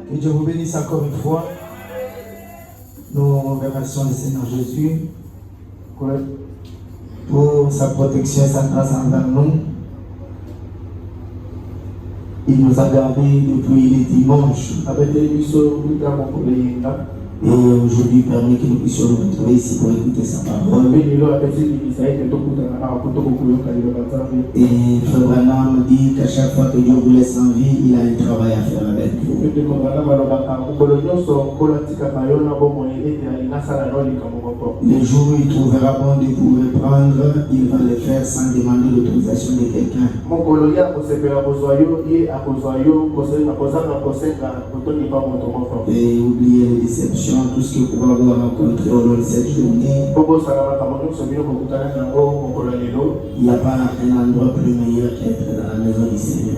Que Dieu vous bénisse encore une fois. Nous remercions le Seigneur Jésus pour sa protection et sa grâce envers nous. Il nous a gardés depuis les dimanches. Et aujourd'hui permet que nous puissions nous retrouver ici pour écouter sa parole. Et Frère Branham dit qu'à chaque fois que Dieu vous laisse en vie, il a un travail à faire avec vous. Les jours où il trouvera bon de vous reprendre, il va le faire sans demander l'autorisation de quelqu'un. Et oubliez les déceptions, tout ce que vous pouvez avoir rencontré au long de cette journée. Il n'y a pas un endroit plus meilleur qu'être dans la maison du Seigneur.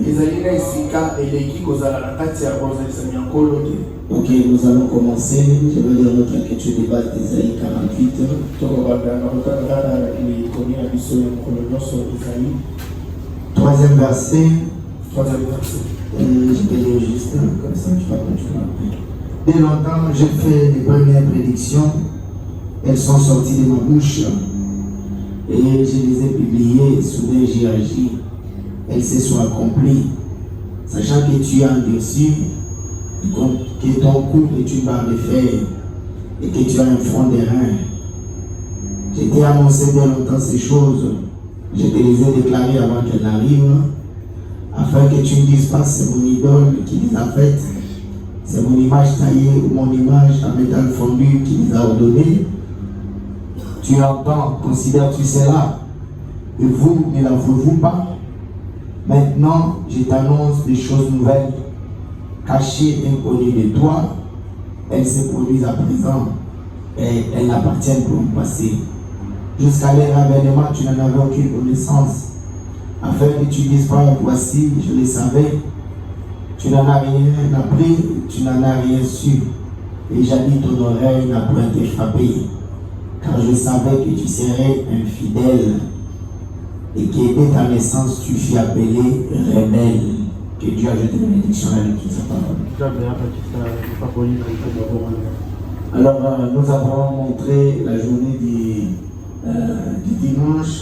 Ok, nous allons commencer. Je vais lire notre écriture de base d'Ésaïe 48. Troisième verset. Je vais lire juste comme ça, je vais continuer. Dès longtemps, j'ai fait les premières prédictions. Elles sont sorties de ma bouche. Et je les ai publiées. Soudain, j'y agi. Elles se sont accomplies. Sachant que tu as endurci, que ton cou est une barre de fer et que tu as un front d'airain. Je t'ai annoncé dès longtemps ces choses. Je te les ai déclarées avant qu'elles n'arrivent, afin que tu ne dises pas c'est mon idole qui les a faites, c'est mon image taillée ou mon image en métal fondu qui les a ordonnées. Tu entends, considères-tu cela, et vous ne l'avouez-vous pas? Maintenant, je t'annonce des choses nouvelles, cachées, inconnues de toi. Elles se produisent à présent et elles n'appartiennent qu'au passé. Jusqu'à leur avènement, tu n'en avais aucune connaissance. Afin que tu dises pas, voici, je le savais. Tu n'en as rien appris, tu n'en as rien su. Et jadis ton oreille n'a point été frappée. Car je savais que tu serais infidèle et que dès ta naissance tu fus appelé rebelle. Que Dieu ajoute une bénédiction à l'écriture de sa parole. Alors, nous avons montré la journée du dimanche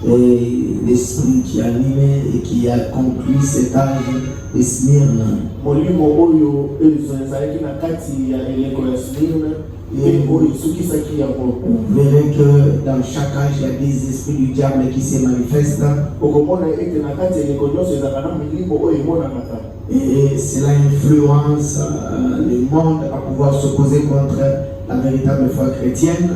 et l'esprit qui animait et qui a conclu cet âge de Smyrne. Et vous verrez que dans chaque âge, il y a des esprits du diable qui se manifestent. Et cela influence le monde à pouvoir s'opposer contre la véritable foi chrétienne.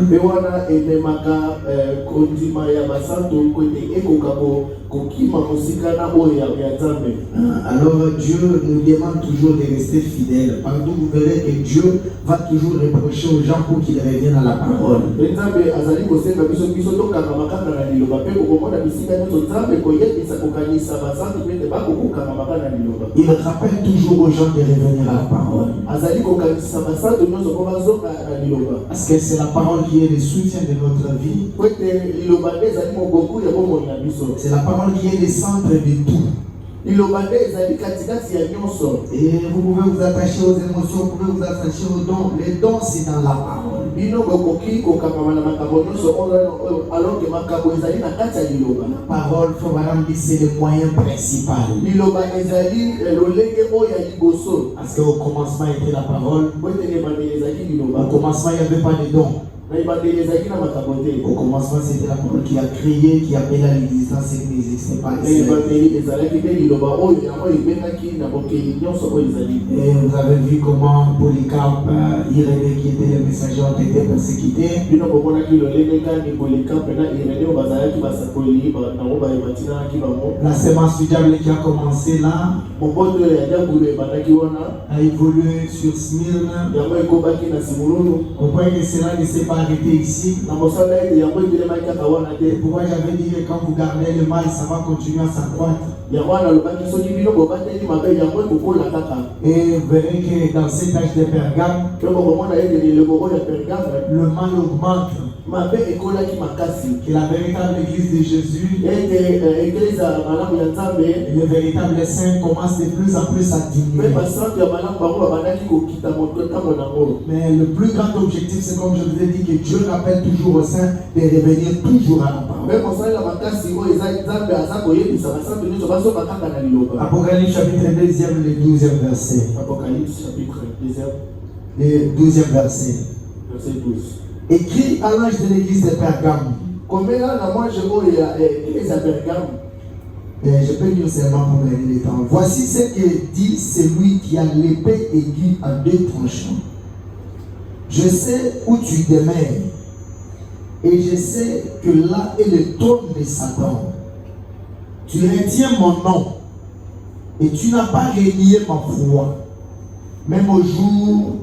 Alors Dieu nous demande toujours de rester fidèles. Partout vous verrez que Dieu va toujours reprocher aux gens pour qu'ils reviennent à la parole. Il rappelle toujours aux gens de revenir à la parole. Parce que c'est la parole qui est le soutien de notre vie. C'est la parole qui est le centre de tout. Et vous pouvez vous attacher aux émotions, vous pouvez vous attacher aux dons. Les dons, c'est dans la parole. La parole, c'est le moyen principal. Parce qu'au commencement était la parole. Au commencement, il n'y avait pas de dons. Au commencement, c'était la parole qui a créé, qui appelait à l'existence ce qui n'existait pas. Et vous avez vu comment Polycarpe, Irénée qui était le messager, ont été persécutés. La sémence du diable qui a commencé là a évolué sur Smyrne. On voit que cela ne s'est pas arrêté ici. Pourquoi j'avais dit que quand vous gardez le mal, ça va continuer à s'accroître. Et vous verrez que dans cet âge de Pergame, le mal augmente. que la véritable église de Jésus et le véritable saint commencent de plus en plus à diminuer. Mais le plus grand objectif, c'est comme je vous ai dit, que Dieu rappelle toujours aux saints de revenir toujours à la parole. Apocalypse chapitre 2, le 12e verset. Apocalypse chapitre 2, le 12e verset. Verset 12. Écrit à l'ange de l'église de Pergame. Je peux lire seulement pour gagner le temps. Voici ce que dit celui qui a l'épée aiguë à deux tranchants. Je sais où tu demeures, et je sais que là est le trône de Satan. Tu retiens mon nom, et tu n'as pas renié ma foi, même au jour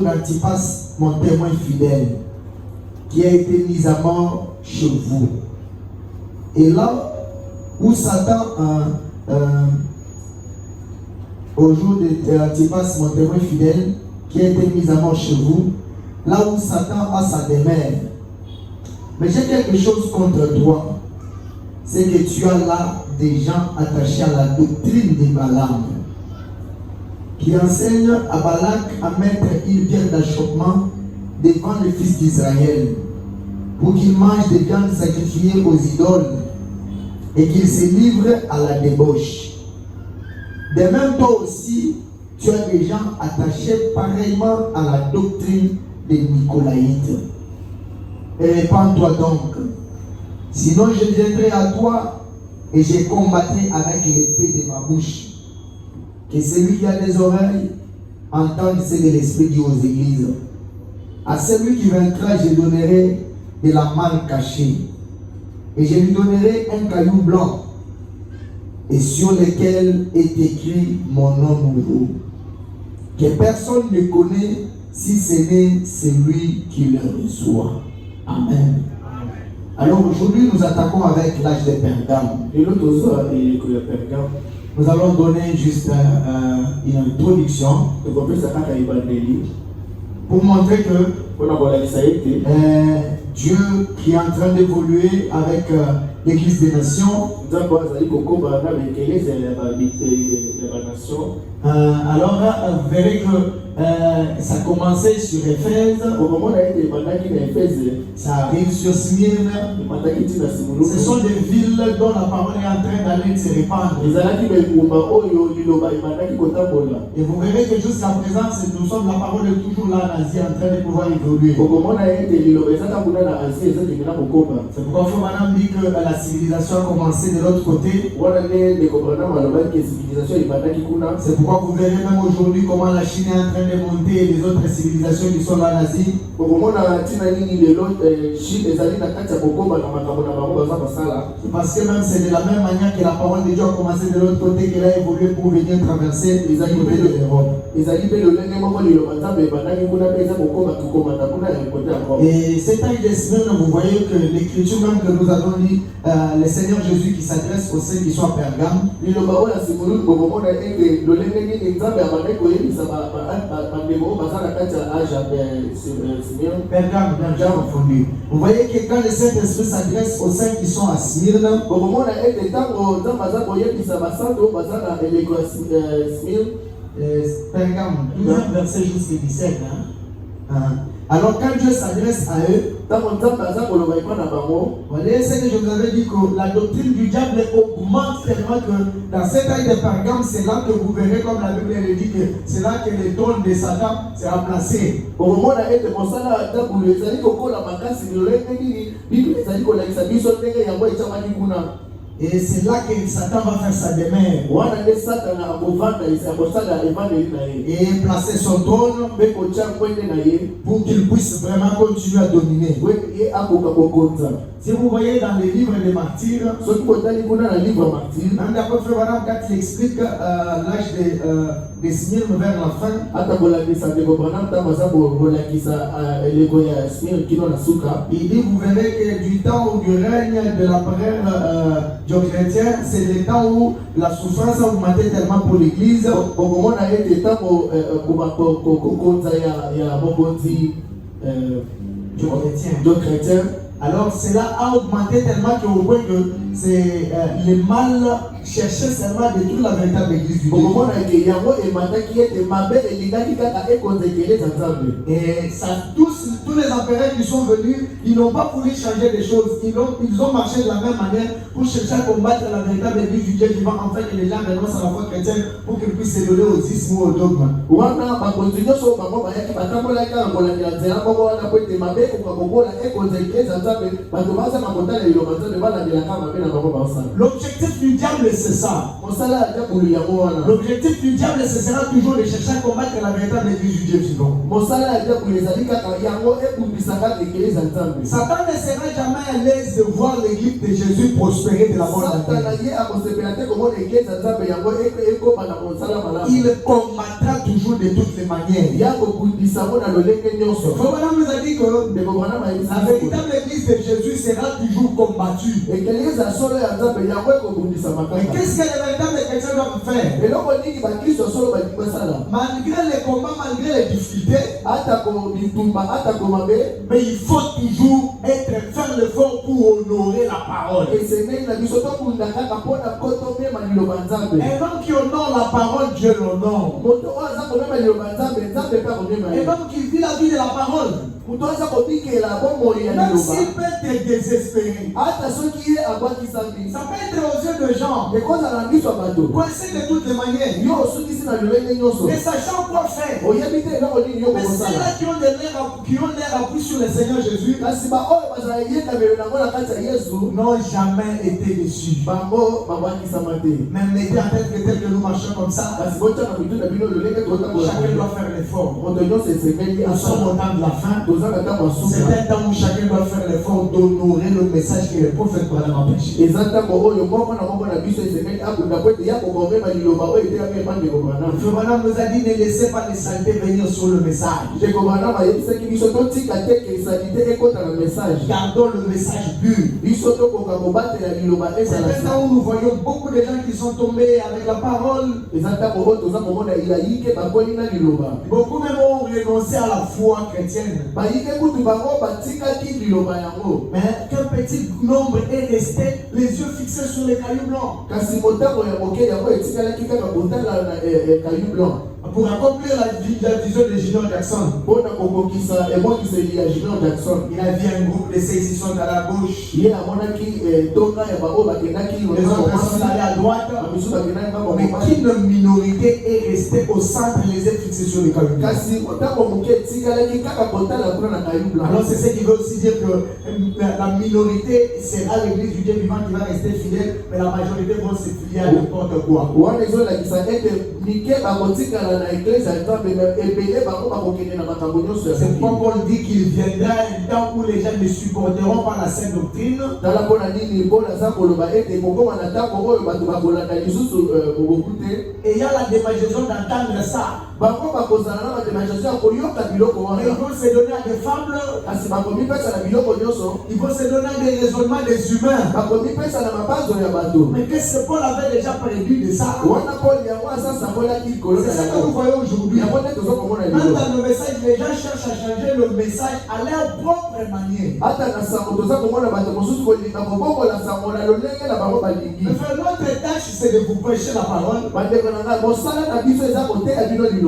d'Antipas, mon témoin fidèle, qui a été mis à mort chez vous. Et là où Satan, au jour d'Antipas, mon témoin fidèle, qui a été mis à mort chez vous, là où Satan a sa demeure. Mais j'ai quelque chose contre toi, c'est que tu as là des gens attachés à la doctrine de Balaam, qui enseigne à Balak à mettre une pierre d'achoppement devant le fils d'Israël, pour qu'il mange des viandes sacrifiées aux idoles et qu'il se livre à la débauche. De même, toi aussi, tu as des gens attachés pareillement à la doctrine des Nicolaïtes. Et répands-toi donc, sinon je viendrai à toi et je combattrai avec l'épée de ma bouche. Que celui qui a des oreilles entende ce que l'Esprit dit aux églises. À celui qui vaincra, je donnerai de la manne cachée. Et je lui donnerai un caillou blanc, et sur lequel est écrit mon nom nouveau, que personne ne connaît si ce n'est celui qui le reçoit. Amen. Alors aujourd'hui, nous attaquons avec l'âge de Pergame. Nous allons donner juste une introduction pour montrer que Dieu qui est en train d'évoluer avec l'Église des Nations. Alors vous verrez que ça a commencé sur Éphèse, ça arrive sur Smyrne. Ce sont des villes dont la parole est en train d'aller se répandre. Et vous verrez que jusqu'à présent, nous sommes, la parole est toujours là en Asie en train de pouvoir évoluer. C'est pourquoi Madame dit que la civilisation a commencé de l'autre côté. C'est pourquoi vous verrez même aujourd'hui comment la Chine est en train de monter et les autres civilisations qui sont là en Asie. Parce que même c'est de la même manière que la parole de Dieu a commencé de l'autre côté, qu'elle a évolué pour venir traverser les côtés de l'Europe. Et cet âge de Smyrne, vous voyez que l'écriture même que nous avons lu, le Seigneur Jésus qui s'adresse aux saints qui sont à Pergame. Pergame, bien confondu. Vous voyez que quand le Saint-Esprit s'adresse aux saints qui sont à Smyrne, Pergame, 12e verset jusqu'à 17. Alors quand Dieu s'adresse à eux, voyez ce que je vous avais dit, que la doctrine du diable augmente tellement que dans cette âge de Pergame, c'est là que vous verrez, comme la Bible le dit, que c'est là que le trône de Satan sera placé. Et c'est là que Satan va faire sa demeure. Et placer son trône pour qu'il puisse vraiment continuer à dominer. Si vous voyez dans les livres des martyrs, même d'après Frère Branham, quand il explique l'âge de Smyrne vers la fin, il dit, vous verrez que du temps du règne de l'empereur Dioclétien, c'est le temps où la souffrance a augmenté tellement pour l'Église. de chrétiens. Alors cela a augmenté tellement qu'au point que c'est le mal cherchait seulement à détruire la véritable église du Dieu. Et ça, tous les empereurs qui sont venus, ils n'ont pas voulu changer les choses. Ils ont marché de la même manière pour chercher à combattre la véritable église du Dieu vivant, afin que les gens renoncent à la foi chrétienne pour qu'ils puissent se donner au isme ou au dogme. L'objectif du diable, c'est ça. L'objectif du diable, ce sera toujours de chercher à combattre la véritable église du Dieu vivant. Satan ne sera jamais à l'aise de voir l'église de Jésus prospérer de la bonne manière. Il combattra toujours de toutes les manières. Frère nous a dit que la véritable église de Jésus sera toujours combattue. Mais qu'est-ce que les véritables chrétiens doivent faire? Malgré les combats, malgré les difficultés, mais il faut toujours faire l'effort pour honorer la parole. Un homme qui honore la parole, Dieu l'honore. Un homme qui vit la vie de la parole, même s'il peut être désespéré, ça peut être aux yeux de gens, coincé de toutes les manières, mais sachant quoi faire. Mais ceux-là qui ont l'air appuyés sur le Seigneur Jésus n'ont jamais été déçus. Même les temps tels que nous marchons comme ça, chacun doit faire l'effort. Nous sommes au temps de la fin. C'est un temps où chacun doit faire l'effort d'honorer le message que le prophète a empêché. Madame nous a dit ne laissez pas les saletés venir sur le message. Gardons le message pur. C'est un temps où nous voyons beaucoup de gens qui sont tombés avec la parole. Beaucoup même ont renoncé à la foi chrétienne. Mais qu'un petit nombre est resté les yeux fixés sur les cailloux blancs. Pour accomplir la vision de Junior Jackson, il a vu un groupe de ceux qui sont à la gauche, les autres sont allés à droite, mais qu'une minorité est restée au centre, les yeux fixés sur les cailloux blancs. Alors c'est ce qui veut aussi dire que la minorité sera l'église du Dieu vivant qui va rester fidèle, mais la majorité vont se fier à n'importe quoi. C'est pourquoi Paul dit qu'il viendra un temps où les gens ne supporteront pas la sainte doctrine. Et il y a la démagogie d'entendre ça. Ils vont se donner à des fables. Ils vont se donner à des raisonnements des humains. Mais qu'est-ce que Paul avait déjà prévu de ça? C'est ça que vous voyez aujourd'hui. Dans le message, les gens cherchent à changer le message à leur propre manière. Notre tâche, c'est de vous prêcher la parole.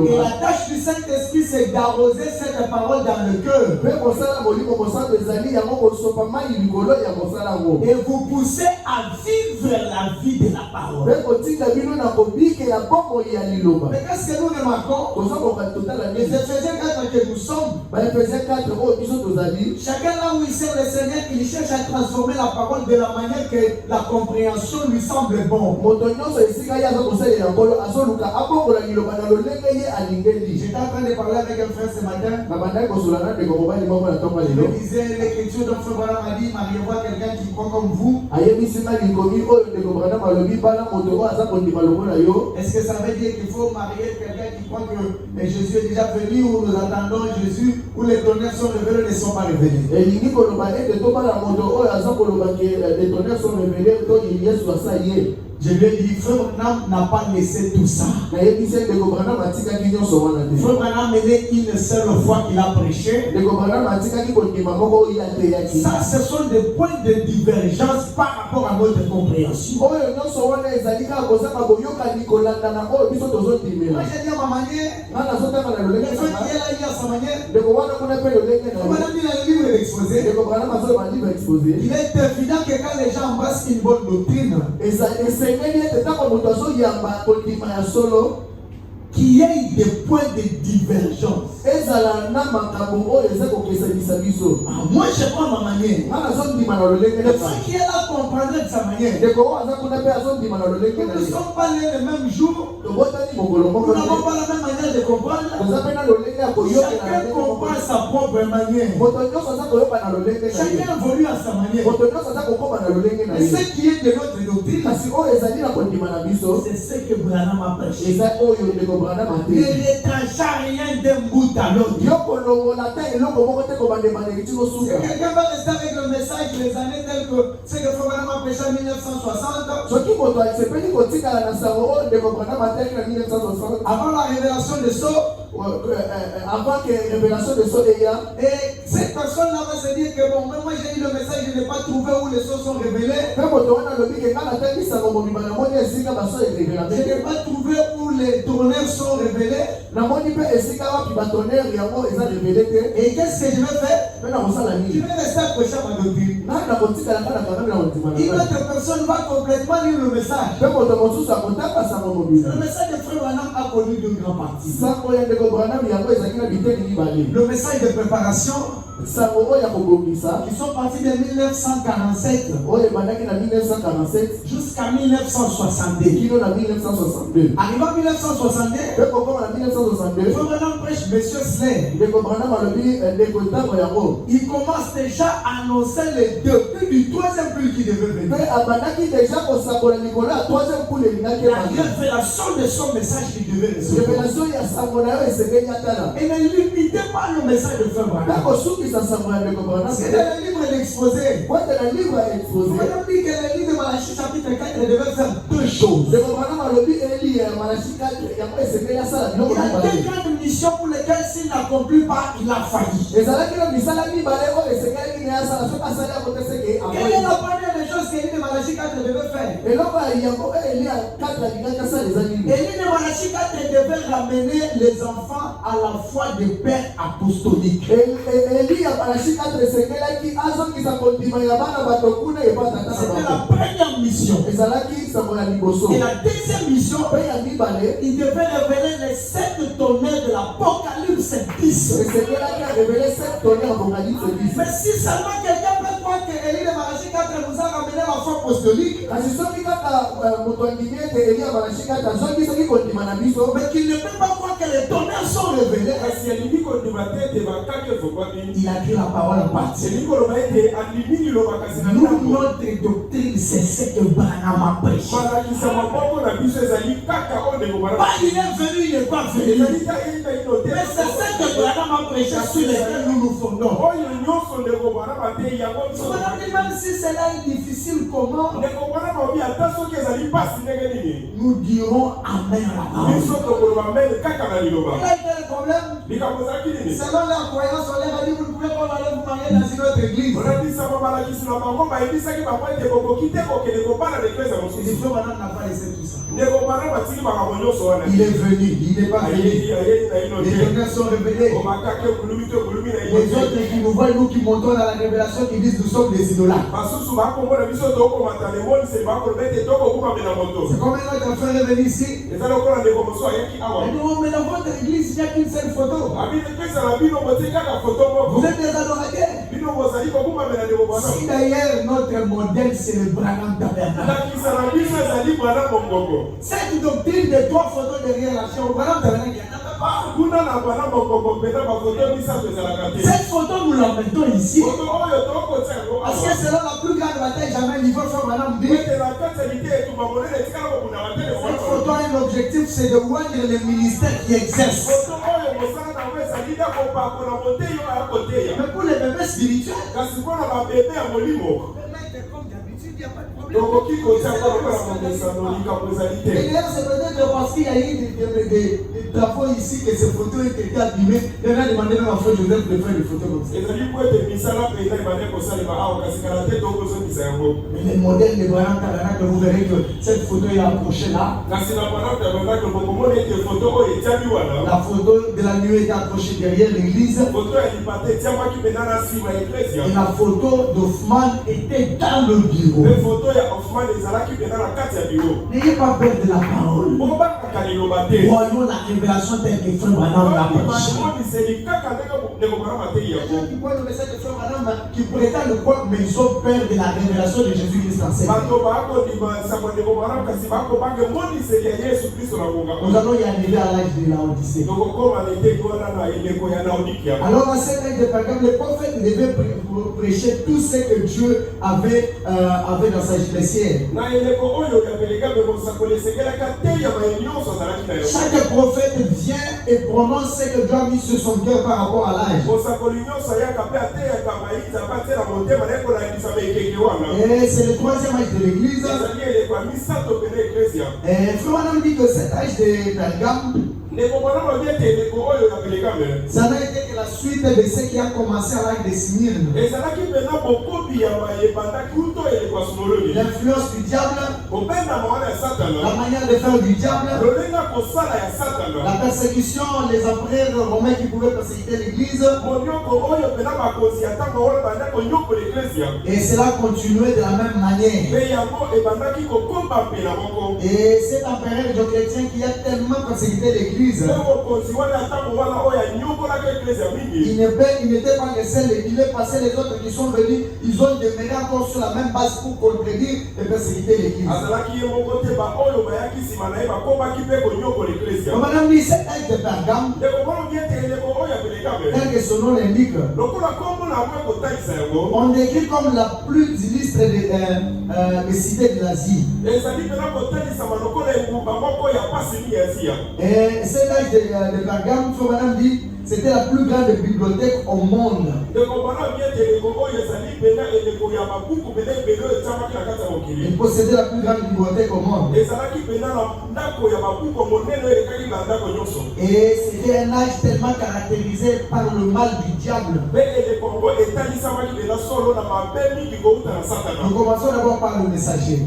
Et la tâche du Saint-Esprit, c'est d'arroser cette parole dans le cœur. Et vous pousser à vivre la vie de la parole. Mais qu'est-ce que nous remarquons? Les Éphésiens 4 que nous sommes, chacun là où il sert le Seigneur, il cherche à transformer la parole de la manière que la compréhension lui semble bon. J'étais en train de parler avec un frère ce matin. Je me disais l'écriture, donc frère Branham m'a dit, mariez-vous quelqu'un qui croit comme vous. Est-ce que ça veut dire qu'il faut marier quelqu'un qui croit que Jésus est déjà venu, ou nous attendons Jésus, ou les tonnerres sont révélés, ne sont pas révélés? Je lui ai dit, Frère Branham n'a pas laissé tout ça. Frère Branham est une seule fois qu'il a prêché. Ça, ce sont des points de divergence par rapport à notre compréhension. Moi, j'ai dit à ma manière, le fait qu'il est là, il a sa manière. Madame dit dans le livre d'exposé, il est évident que quand les gens embrassent une bonne doctrine, qu'il y ait des points de divergence. Moi, je prends ma manière. Le fait qu'il est là comprendrait de sa manière. Nous ne sommes pas nés le même jour. Nous n'avons pas la même manière de comprendre. Chacun comprend sa propre manière. Chacun évolue à sa manière. Et ce qui est de notre doctrine, c'est ce que Branham a prêché. Ne retrancha rien d'un bout à l'autre. Quelqu'un va rester avec le message des années telles que ce que Branham a prêché en 1960. Avant la révélation de Sceaux. Avant que la révélation de Sceaux. Et cette personne-là va se dire que bon, moi j'ai eu le message, je n'ai pas trouvé où les Sceaux sont révélés. Je n'ai pas trouvé où les tonnerres sont révélés. Et qu'est-ce que je vais faire? Je vais rester accroché à ma doctrine. Une autre personne va complètement lire le message. Le message de Frère Branham a connu deux grands parties. Le message de préparation, qui sont partis de 1947 jusqu'à 1962. Arrivant en 1962, Frère Branham prêche Monsieur Slay. Il commence déjà à annoncer les début du troisième culte qui devait venir. La révélation de son message qui devait recevoir. Et ne limitez pas le message de Frère Branham. C'est dans le livre d'exposé. Branham dit que le livre de Malachie chapitre 4 devait faire deux choses. Il y a deux grandes missions pour lesquelles s'il n'accomplit pas, il a failli. Quelle est la première des choses que l'île de Malachie 4 devait faire? Et l'île de Malachie 4 devait ramener les enfants à la foi des pères apostoliques. C'était la première mission. Et la deuxième mission, il devait révéler les 7 tonnerres de l'Apocalypse 10. Mais si seulement quelqu'un peut croire que l'île de Malachie 4 nous a ramené la foi apostolique, mais qu'il ne peut pas croire que les tonnerres sont révélés, il a dit la parole en partie. Nous, notre doctrine, c'est ce que Branham a prêché. Pas il est venu, il n'est pas venu. Mais c'est ce que Branham a prêché sur lesquels nous nous fondons. Même si cela est difficile, comment nous dirons Amen à la parole. Il a été le problème. Selon leur croyance, on leur a dit vous ne pouvez pas aller vous marier dans une autre église. Et Dieu n'a pas laissé tout ça. Il est venu, il n'est pas venu. Les tonnerres sont révélés. Les autres qui nous voient, nous qui montons dans la révélation, qui disent nous sommes des idolâtres. C'est comme un autre frère est venu ici. Et nous, mais dans votre église, il n'y a qu'une seule photo. Vous êtes des adorateurs. Si d'ailleurs notre modèle c'est le Branham Tabernacle. Cette doctrine de 3 photos derrière la chair, au Branham Tabernacle, il n'y en a pas. Cette photo nous la mettons ici. Parce que selon la plus grande bataille jamais livrée, Frère Branham dit. Cette photo a un objectif, c'est de voir les ministères qui exercent. Mais pour les bébés spirituels, comme d'habitude, il n'y a pas de problème. Et d'ailleurs, c'est peut-être parce qu'il y a eu des travaux ici que ces photos ont été abîmées. Il y en a demandé même à Frère Joseph de faire des photos comme ça. Mais le modèle de Branham Tabernacle, vous verrez que cette photo est accrochée là. La photo de la nuée est accrochée derrière l'église. Et la photo d'Hoffman était dans le bureau. N'ayez pas peur de la parole. Voyons la révélation telle que Frère Branham l'a prêché. Qui prétendent le quoi, mais ils ont peur de la révélation de Jésus-Christ en scène. Nous allons y arriver à l'âge de la Odyssée. Alors à cet âge de Pergame, les prophètes devaient prêcher tout ce que Dieu avait dans sa messière. Chaque prophète vient et prononce ce que Dieu a mis sur son cœur par rapport à l'âge. Et c'est le troisième âge de l'église. Et Frère dit que cet âge de Pergame, ça n'a été que la suite de ce qui a commencé à l'âge de Smyrne. L'influence du diable, la manière de faire du diable, la persécution, les empereurs romains qui pouvaient persécuter l'église. Et cela continuait de la même manière. Et cet empereur Dioclétien qui a tellement persécuté l'église, il n'était pas le seul, il est passé les autres qui sont venus, ils ont demeuré encore sur la même base pour contredire et persécuter l'église. Madame dit, cet âge de Pergame, tel que son nom l'indique, on décrit comme la plus illustre des cités de l'Asie. Et cet âge de Pergame, Madame dit, c'était la plus grande bibliothèque au monde. Il possédait la plus grande bibliothèque au monde. Et c'était un âge tellement caractérisé par le mal du diable. Nous commençons d'abord par le messager.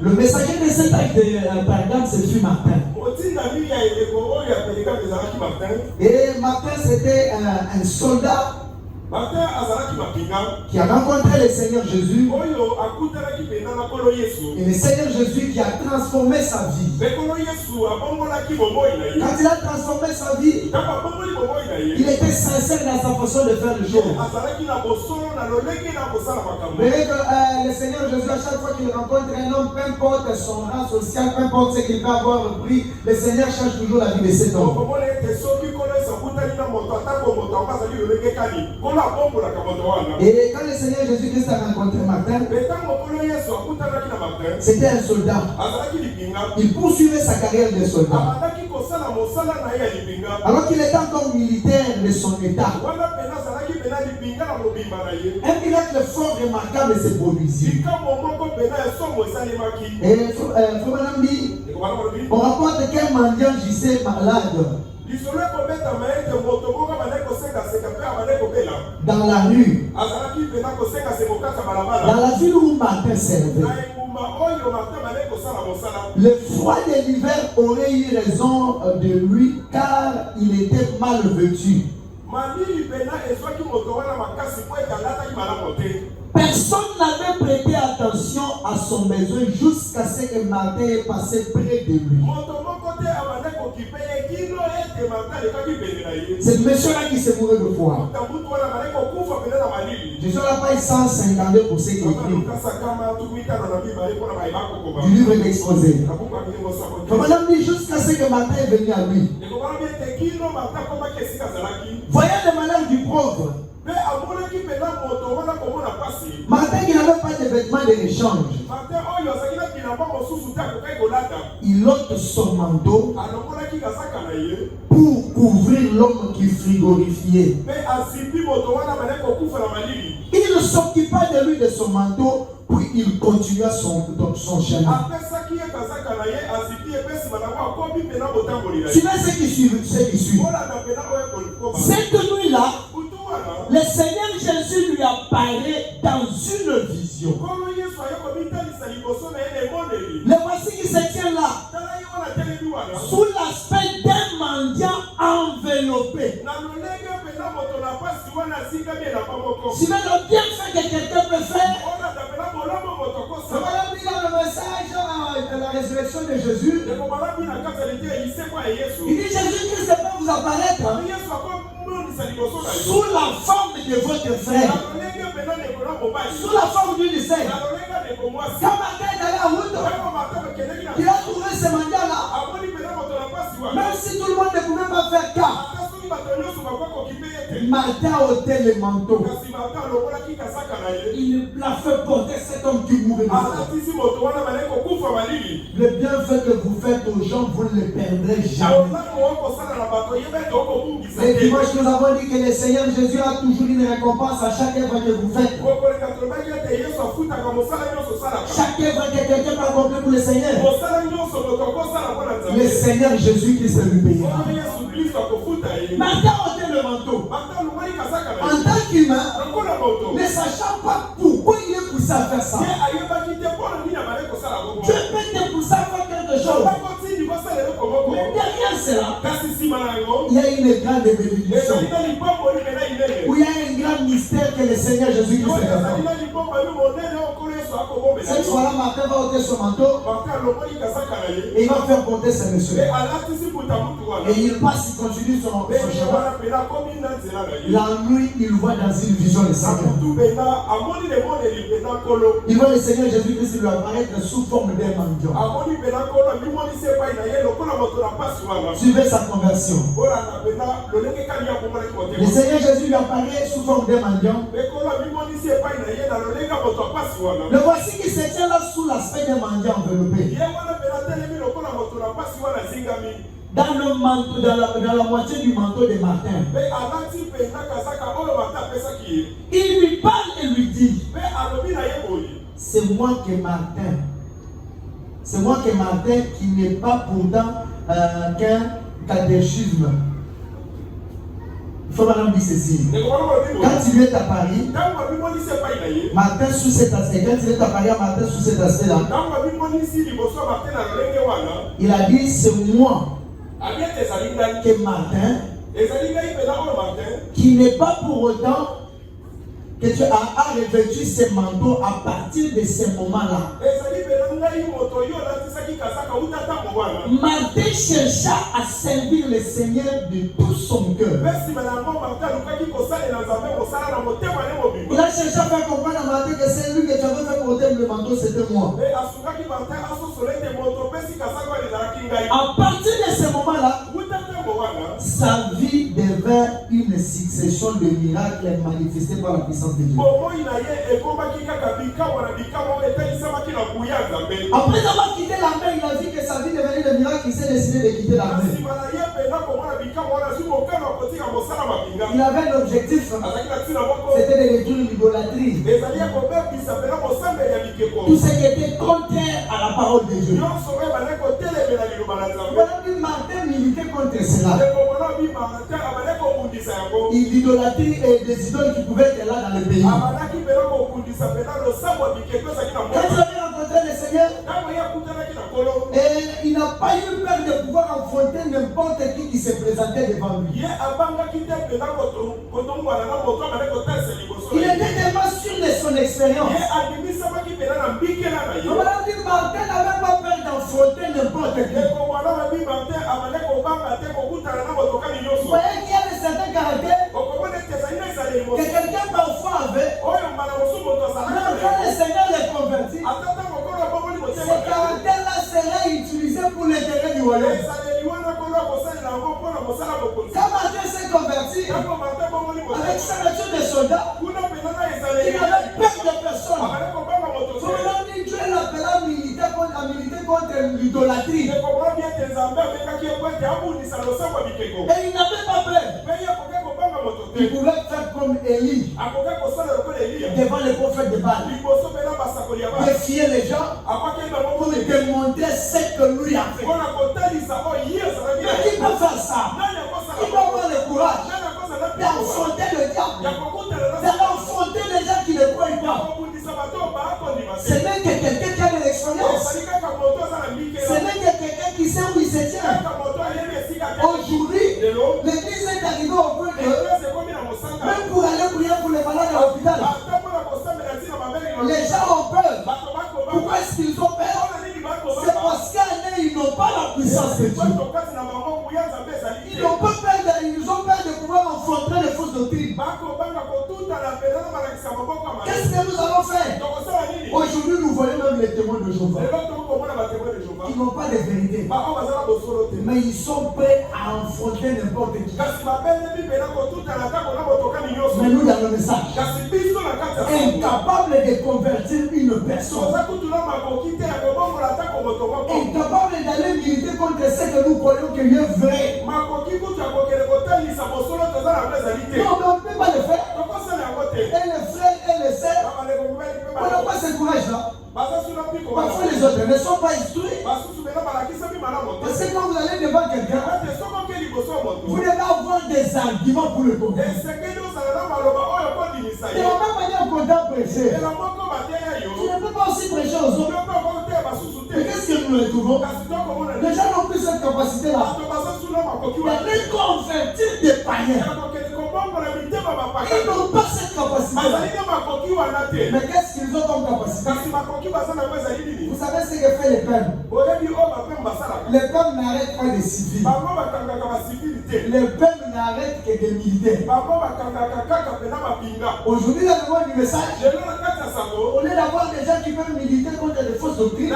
Le messager de cet âge de Pergame, c'est Martin. Et Martin, c'était un soldat qui a rencontré le Seigneur Jésus. Et le Seigneur Jésus qui a transformé sa vie. Quand il a transformé sa vie, il était sincère dans sa façon de faire les choses. Vous voyez que le Seigneur Jésus, à chaque fois qu'il rencontre un homme, peu importe son rang social, peu importe ce qu'il peut avoir pris, le Seigneur change toujours la vie de cet homme. Et quand le Seigneur Jésus-Christ a rencontré Martin, c'était un soldat. Il poursuivait sa carrière de soldat. Alors qu'il était encore militaire de son état, un miracle fort remarquable s'est produit. Et on rapporte qu'un mendiant gisait malade dans la rue, dans la ville où Martin servait. Le froid de l'hiver aurait eu raison de lui car il était mal vêtu. Personne n'avait prêté attention à son besoin jusqu'à ce que Martin ait passé près de lui. C'est monsieur-là qui s'est mouru de froid. Je suis là pas 152 pour ce qui est écrit du livre d'exposé. Madame dit jusqu'à ce que Martin est venu à lui. Voyant le malheur du pauvre, Martin qui n'avait pas de vêtements de l'échange, il ôte son manteau pour couvrir l'homme qui frigorifiait. Il ne s'occupa de lui de son manteau, puis il continua son chemin. Suivez ce qui suit. Cette nuit-là, le Seigneur Jésus lui apparaît dans une vision. Le voici qui se tient là, sous l'aspect d'un mendiant enveloppé. Suivez le bienfait que quelqu'un peut faire. Dans le message de la résurrection de Jésus, il dit Jésus-Christ peut vous apparaître sous la forme de votre frère, sous la forme d'une disciple. Quand Martin est allé à route, il a trouvé ce mendiant-là. Même si tout le monde ne pouvait pas faire cas, Martin a ôté le manteau. Il l'a fait porter cet homme qui mourait. Le bienfait que vous faites aux gens, vous ne le perdrez jamais. Et dimanche, nous avons dit que le Seigneur Jésus a toujours une récompense à chaque œuvre que vous faites. Chaque œuvre que quelqu'un peut accomplir pour le Seigneur, le Seigneur Jésus-Christ lui payera. Martin a ôté le manteau. En tant qu'humain, ne sachant pas pourquoi il est poussé à faire ça, Dieu peut te pousser à faire quelque chose. Mais derrière cela, il y a une grande bénédiction. Où il y a un grand mystère que le Seigneur Jésus-Christ fait. Cette fois-là, Martin va ôter son manteau et il va faire porter ce monsieur. Et il passe, il continue son chemin. La nuit, il voit dans une vision le Seigneur. Il voit le Seigneur Jésus-Christ lui apparaître sous forme d'un mendiant. Suivez sa conversion. Le Seigneur Jésus lui apparaît sous forme d'un mendiant. Le voici qui se tient là sous l'aspect d'un mendiant enveloppé. Dans le manteau, dans la moitié du manteau de Martin. Il lui parle et lui dit, c'est moi que Martin. C'est moi que Martin qui n'est pas pourtant qu'un catéchisme. Il faut maintenant dire ceci. Quand il est à Paris, Martin sous cet aspect, quand il est à Paris, Martin sous cet aspect-là, il a dit c'est moi que Martin, qui n'est pas pour autant que tu as revêtu ce manteau à partir de ce moment-là. Martin chercha à servir le Seigneur de tout son cœur. Il a cherché à faire comprendre à Martin que c'est lui que tu avais fait porter le manteau, c'était moi. À partir de ce moment-là, sa vie devint une succession de miracles manifestés par la puissance de Dieu. Après avoir quitté l'armée, il a vu que sa vie devenait de miracle, il s'est décidé de quitter l'armée. Il avait un objectif, c'était de détruire l'idolâtrie. Tout ce qui était contraire à la parole de Dieu. Martin militait contre cela. L'idolâtrie et des idoles qui pouvaient être là dans le pays. Quand il avait rencontré le Seigneur, et il n'a pas eu peur de pouvoir affronter n'importe qui se présentait devant lui. Il était tellement sûr de son expérience. Martin n'avait pas peur d'affronter n'importe qui. Vous voyez qu'il y a de certains caractères que quelqu'un parfois avait, mais quand le Seigneur les convertit, ce caractère-là sera utilisé pour l'intérêt du royaume. Quand Martin s'est converti, avec sa nature de soldat, il n'avait peur de personne. Dieu l'appela à militer contre l'idolâtrie. Et il n'avait pas peur. Il pouvait faire comme Élie devant le prophète de Baal. défier les gens pour démontrer ce que lui a fait. Mais qui peut faire ça? Qui peut avoir le courage d'affronter le diable, d'affronter les gens qui ne croient pas? Ce n'est que quelqu'un qui a de l'expérience. Ce n'est que quelqu'un qui sait où il se tient. Aujourd'hui, l'église est arrivée au point que même pour aller prier pour les malades à l'hôpital, les gens ont peur. Pourquoi est-ce qu'ils ont peur? C'est parce qu'ils n'ont pas la puissance de Dieu. Ils ont peur de pouvoir affronter les fausses doctrines. Qu'est-ce que nous allons faire? Aujourd'hui, nous voyons même les témoins de Jéhovah. Ils n'ont pas de vérité. Mais ils sont prêts à affronter n'importe qui. Mais nous, dans le message, incapable de convertir une personne, incapable d'aller militer contre ce que nous croyons qu'il est vrai. Non, mais on ne peut pas le faire. Et les frères et les sœurs, on n'a pas ce courage-là. Parfois les autres ne sont pas instruits. Parce que quand vous allez devant quelqu'un, vous devez avoir des arguments pour le convaincre. De la même manière qu'on t'a prêché, tu ne peux pas aussi prêcher aux autres. Mais qu'est-ce que nous retrouvons? Les gens n'ont plus cette capacité-là. D'aller convertir des païens. Ils n'ont pas cette capacité. Mais qu'est-ce qu'ils ont comme capacité? Vous savez ce que fait les peuples? Les peuples n'arrêtent pas des civils. Les peuples n'arrêtent que des militaires. Aujourd'hui, dans le monde du message, au lieu d'avoir des gens qui peuvent militer contre les fausses doctrines,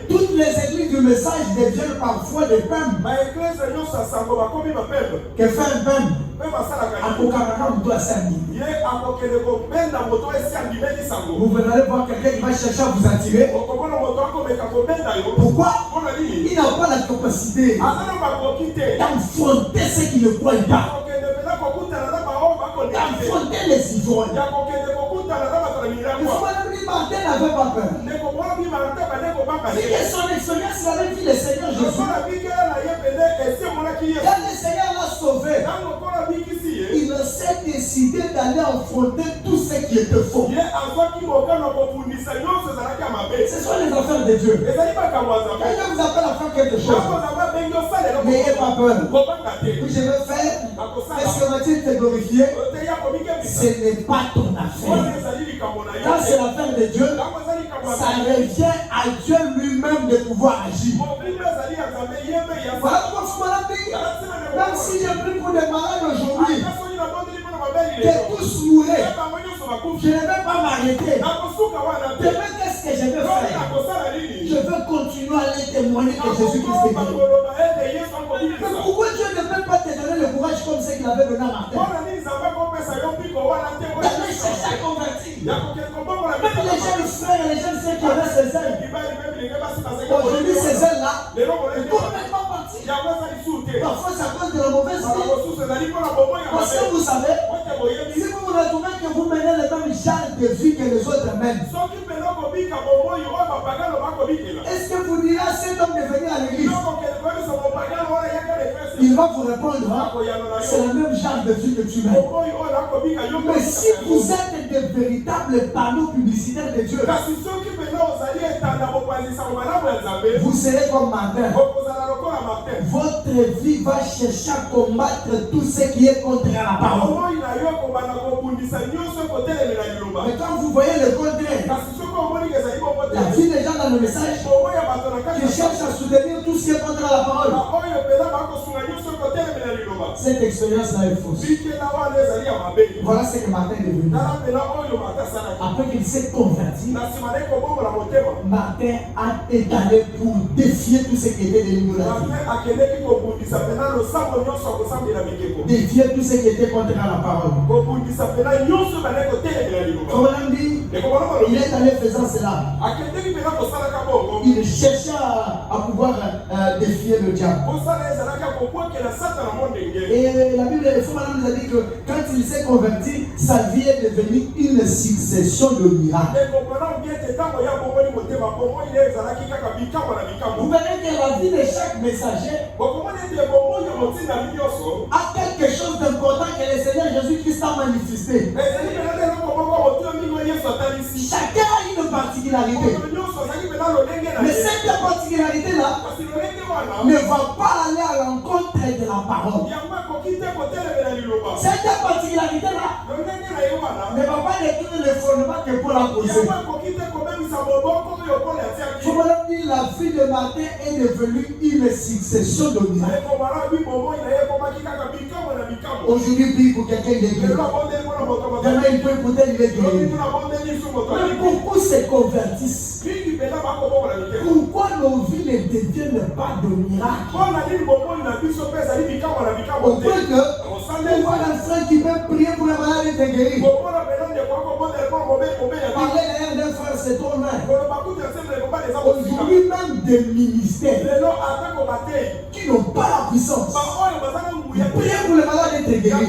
toutes les églises du message deviennent parfois des peuples. Que fait un peuple? Vous allez voir quelqu'un qui va chercher à vous attirer. Pourquoi? Il n'a pas la capacité d'affronter ceux qui ne croient pas, d'affronter les ivrognes. Martin n'avait pas peur. C'est que son expérience, il avait vu le Seigneur Jésus. Quand le Seigneur l'a sauvé, il s'est décidé d'aller affronter tout ce qui était faux. Ce sont les affaires de Dieu. Quand Dieu vous appelle à faire quelque chose, n'ayez pas peur. Oui, je vais faire. Est-ce que va-t-il te glorifier? Ce n'est pas ton affaire. Quand c'est l'affaire de Dieu, ça revient à Dieu lui-même de pouvoir agir. Voilà pourquoi je me dis, même si j'ai pris pour des malades aujourd'hui, que tous mouraient, je ne vais pas m'arrêter. Demain, qu'est-ce que je vais faire? Je veux continuer à aller témoigner que Jésus-Christ est Dieu. Mais pourquoi Dieu ne peut pas te donner le courage comme ce qu'il avait donné à Martin? D'aller chercher à convertir. Même les jeunes frères et les jeunes sœurs qui avaient ces ailes, aujourd'hui ces ailes-là sont complètement parties. Parfois c'est à cause de la mauvaise vie. Parce que vous savez, si vous vous retrouvez que vous menez le même genre de vie que les autres mènent, est-ce que vous direz à cet homme de venir à l'église? Il va vous répondre, hein? C'est le même genre de vie que tu mènes. Mais si vous êtes de véritables panneaux publicitaires de Dieu, vous serez comme Martin. Votre vie va chercher à combattre tout ce qui est contre la parole. Mais quand vous voyez le contraire, la vie des gens dans le message qui cherchent à soutenir tout ce qui est contre la parole, cette expérience-là est fausse. Voilà ce que Martin est devenu. Après qu'il s'est converti, Martin a étalé pour défier tout ce qui était de l'idolâtrie. Défier tout ce qui était contre la parole. il est allé faisant cela. Il cherchait à pouvoir défier le diable. Et la Bible, nous a dit que quand il s'est converti, sa vie est devenue une succession de miracles. Vous verrez que la vie de chaque messager a quelque chose d'important que le Seigneur Jésus-Christ a manifesté. Chacun a une particularité. Mais cette particularité-là ne va pas aller à l'encontre de la parole. Cette particularité-là ne va pas détruire le fondement que Paul a posé. La vie de Martin est devenue une succession de miracles. Aujourd'hui, prie pour quelqu'un de guéri. Demain, il peut écouter, il est guéri. Mais beaucoup se convertissent. Pourquoi nos vies ne deviennent pas de miracles? Au point que on voit un frère qui peut prier pour la malade et te guérir. Parler derrière d'un frère, c'est ton main. Aujourd'hui, même des ministères qui n'ont pas la puissance. Prier pour les malades et te guérir.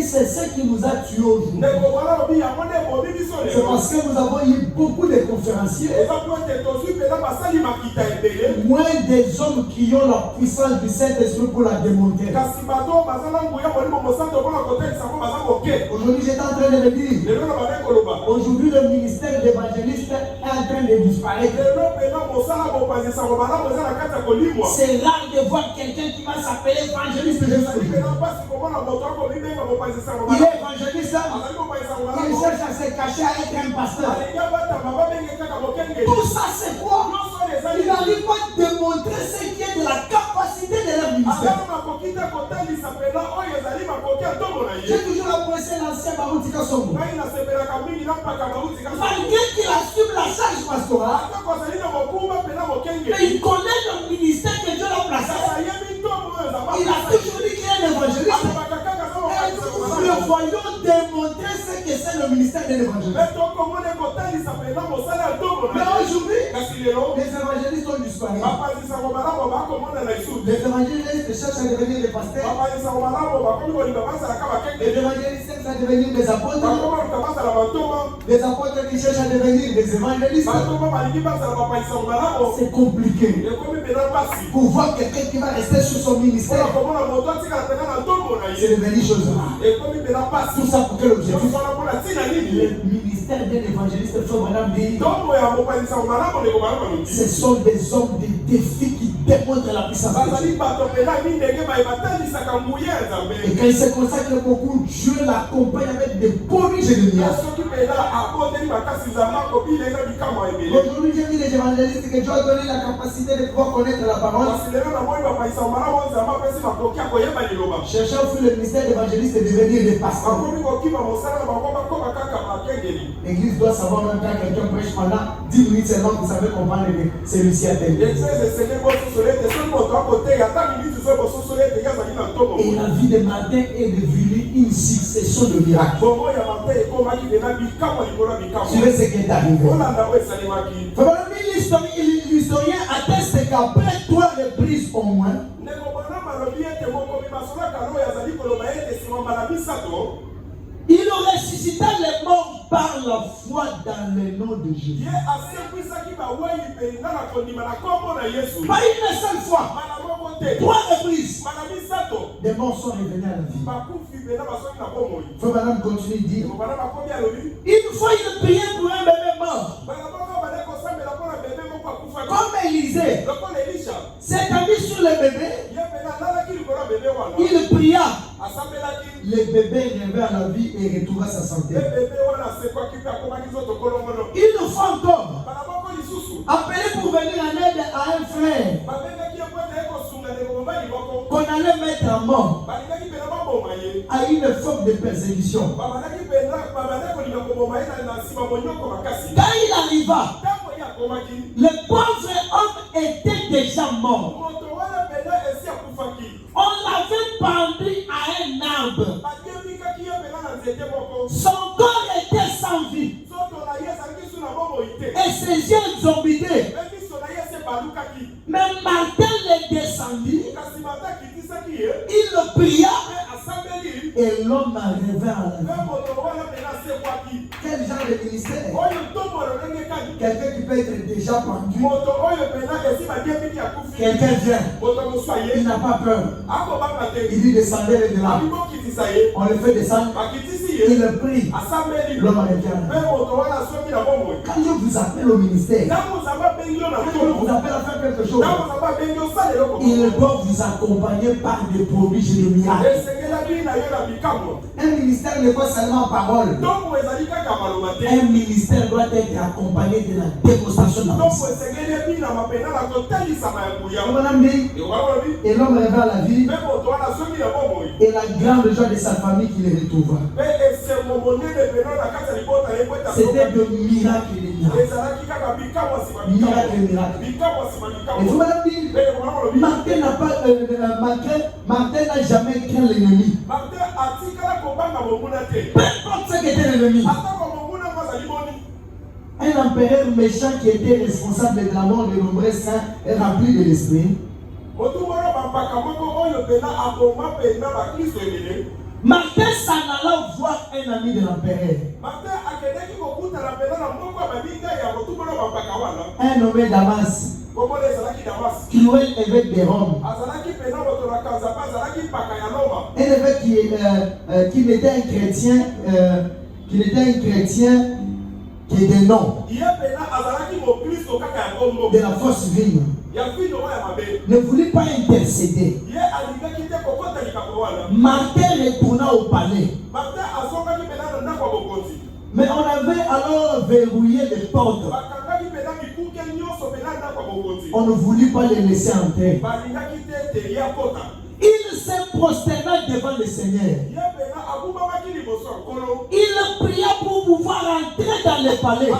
C'est ce qui nous a tués aujourd'hui. C'est parce que nous avons eu beaucoup de conférenciers. Moins des hommes qui ont la puissance du Saint-Esprit pour la démontrer. Aujourd'hui, j'étais en train de le dire. Aujourd'hui, le ministère d'évangéliste est en train de disparaître. C'est rare de voir quelqu'un qui va s'appeler évangéliste. Il est évangéliste. Il cherche à se cacher à être un pasteur. Tout ça, c'est quoi? Il n'arrive pas à démontrer ce qui est de la capacité de leur ministère. J'ai toujours apprécié l'ancien Baroutika Songo. Malgré qu'il assume la charge pastorale, mais il connaît le ministère que Dieu l'a placé. Il a toujours dit qu'il est un évangéliste. Et nous voyons démontrer ce que c'est le ministère de l'évangéliste. Mais aujourd'hui, les évangélistes ont disparu. Les évangélistes cherchent à devenir des pasteurs. Les évangélistes cherchent à devenir des apôtres. Les apôtres qui cherchent à devenir des évangélistes. C'est compliqué. Pour voir quelqu'un qui va rester sur son ministère, c'est devenu chose là. Tout ça pour quel objectif? Le ministère d'un évangéliste, ce sont des hommes de défi qui démontrent la puissance de Dieu. Et quand il se consacre beaucoup, Dieu l'accompagne avec des prodiges et des miracles. Aujourd'hui, j'ai vu les évangélistes que Dieu a donné la capacité de pouvoir connaître la parole. Cherchant au fil le ministère d'évangéliste et devenir des pasteurs. L'église doit savoir même quand quelqu'un prêche pendant 10 minutes seulement, vous savez comprendre que celui-ci a tel. Et la vie de Martin est devenue une succession de miracles. Suivez ce qui est arrivé. L'historien atteste qu'après 3 reprises au moins, il ressuscita les morts par la foi dans le nom de Jésus. Pas une seule fois. 3 reprises. Les morts sont revenus à la vie. Frère Madame continue de dire. Une fois il priait pour un bébé mort. Comme Élisée s'est mis sur le bébé, il pria. Le bébé revint à la vie et retrouva sa santé. Une fois encore, appelé pour venir en aide à un frère qu'on allait mettre à mort à une forme de persécution. Quand il arriva, le pauvre homme était déjà mort. On l'avait pendu à un arbre. exorbité. Mais Martin est descendu. Il le pria. Et l'homme revint à la vie. Quel genre de ministère? Quelqu'un qui peut être déjà pendu. Quelqu'un vient. Il n'a pas peur. Il dit descendez de là. On le fait descendre. Il le prie. L'homme revient. Quand Dieu vous appelle au ministère, quand Dieu vous appelle à faire quelque chose, il doit vous accompagner par des produits et des miracles. Un ministère n'est pas seulement parole. Un ministère doit être accompagné de la démonstration de la puissance. Et l'homme revint à la vie. Et la grande joie de sa famille qui les retrouva. C'était de miracles et de miracles. Miracle et miracle. Et vous m'avez dit, Martin n'a jamais craint l'ennemi. Peu importe ce qu'était l'ennemi. Un empereur méchant qui était responsable de la mort de nombreux saints et rempli de l'esprit. Martin s'en alla voir un ami de l'empereur. Un nommé Damas, qui louait l'évêque de Rome. Un évêque qui n'était un chrétien, qui est des noms de la fausse vigne. Ne voulut pas intercéder. Martin retourna au palais. Mais on avait alors verrouillé les portes. On ne voulut pas les laisser entrer. Il se prosterna devant le Seigneur. Il pria pour pouvoir entrer dans le palais.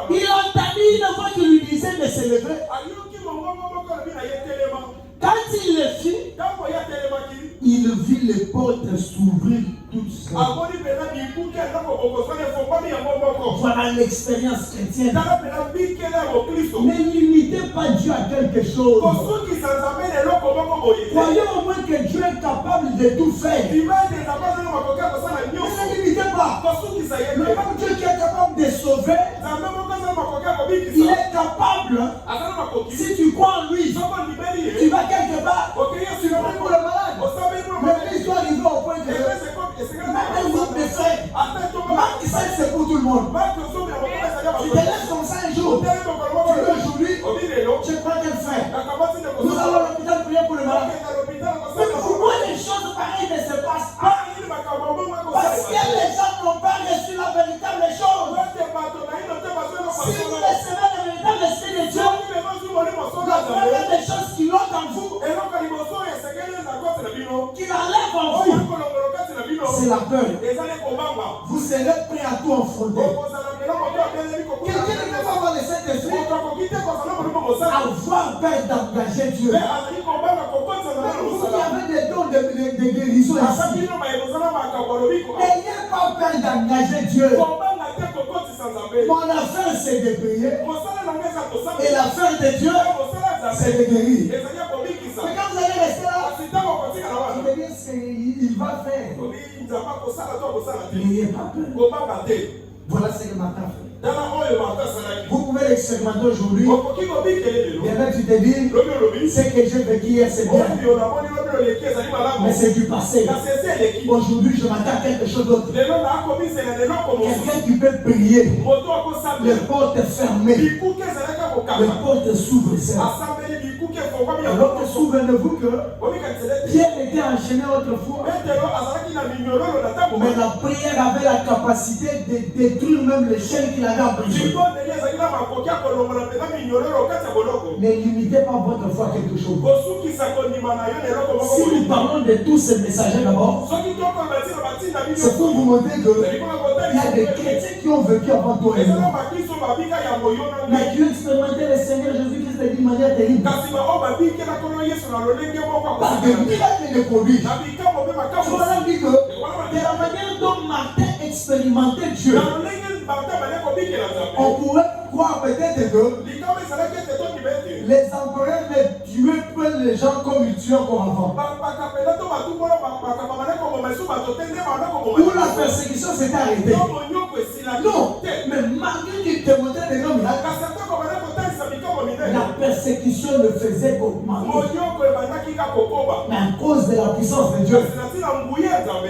Il entendit une voix qui lui disait de se lever. Quand il le fit, il vit les portes s'ouvrir toutes seules. Voilà l'expérience chrétienne. Ne limitez pas Dieu à quelque chose. Croyez au moins que Dieu est capable de tout faire. Ne limitez pas. Le même Dieu qui est capable de sauver, il est capable. Si tu crois en lui, tu vas quelque part. Tu vas pour le malade. Mais l'histoire arrive au point de même un groupe de frères. Marc 16, c'est pour tout le monde. Tu te laisses comme ça un jour. Tu veux aujourd'hui, tu prends quel frère. Nous allons à l'hôpital prier pour le malade. Mais pourquoi les choses pareilles ne se passent pas? Parce que les gens n'ont pas reçu la véritable chose. Si vous recevez la véritable esprit de Dieu, la première des choses qui l'ont en vous, qui l'enlève en vous, c'est la peur. Vous serez prêt à tout affronter. Quelqu'un ne peut pas avoir le Saint-Esprit, avoir peur d'engager Dieu. Vous qui avez des dons de guérison ici, n'ayez pas peur d'engager Dieu. Mon affaire c'est de prier. Et l'affaire de Dieu c'est de guérir. Mais quand vous allez rester là, vous allez dire ce qu'il va faire. N'ayez pas peur. Voilà ce que Martin fait. Vous pouvez l'expérimenter aujourd'hui. Et là tu te dis, ce que j'ai vécu hier c'est bien. Mais c'est du passé. Aujourd'hui je m'attends à quelque chose d'autre. Quelqu'un qui peut prier. Les portes fermées. Les portes s'ouvrent. Alors que souvenez-vous que Pierre était enchaîné autrefois. Mais la prière avait la capacité de détruire même les chaînes qu'il avait emprisonnées. Ne limitez pas votre foi à quelque chose. Si nous parlons de tous ces messagers d'abord, c'est pour vous montrer qu'il y a des chrétiens qui ont vécu avant toi et moi. Mais qui ont expérimenté le Seigneur Jésus-Christ d'une manière terrible. Par des miracles et des produits. Je vous ai dit que de la manière dont Martin expérimentait Dieu, On pourrait croire peut-être que les empereurs ne tuaient pas les gens comme ils tuaient comme avant. Où la persécution s'était arrêtée. Non, mais malgré qu'il témoignait des grands miracles, la persécution ne faisait qu'augmenter. Mais à cause de la puissance de Dieu,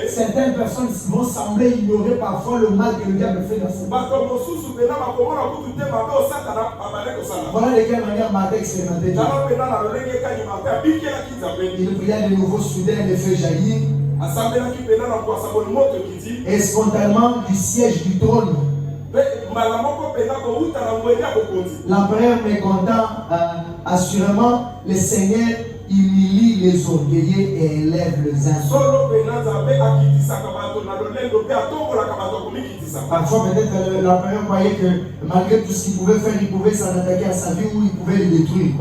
certaines personnes vont sembler ignorer parfois le mal que le diable fait dans ce monde. Voilà de quelle manière Martin expérimentait Dieu. Il pria de nouveau, soudain les feux jaillir. Et spontanément du siège du trône, l'empereur mécontent, assurément, le Seigneur humilie les orgueilleux et élève les humbles. Parfois, peut-être l'empereur croyait que malgré tout ce qu'il pouvait faire, il pouvait s'en attaquer à sa vie ou il pouvait le détruire.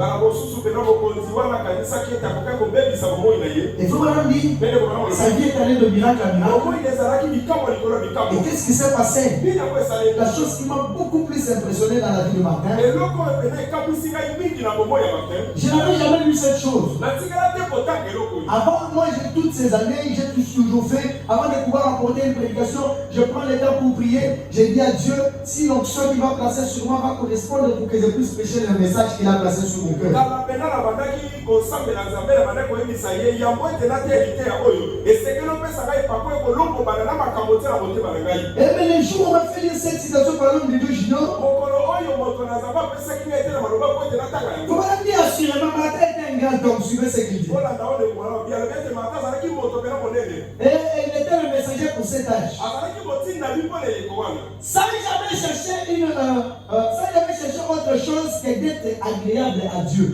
Et vous m'avez dit, sa vie est allée de miracle à miracle. Et qu'est-ce qui s'est passé? La chose qui m'a beaucoup plus impressionné dans la vie de Martin, je n'avais jamais lu cette chose. Avant, moi, j'ai toutes ces années, j'ai toujours fait, avant de pouvoir apporter une prédication, je prends le temps pour prier, je dis à Dieu, si l'onction qu'il va placer sur moi va correspondre pour que je puisse prêcher le message qu'il a placé sur mon cœur. Et mais les jours où on m'a fait lire cette citation par l'homme de Dieu junior, vous m'avez dit assurément, Martin était un grand homme, suivez ce qu'il dit. Et il était le messager pour cet âge. Sans jamais chercher autre chose que d'être agréable à Dieu.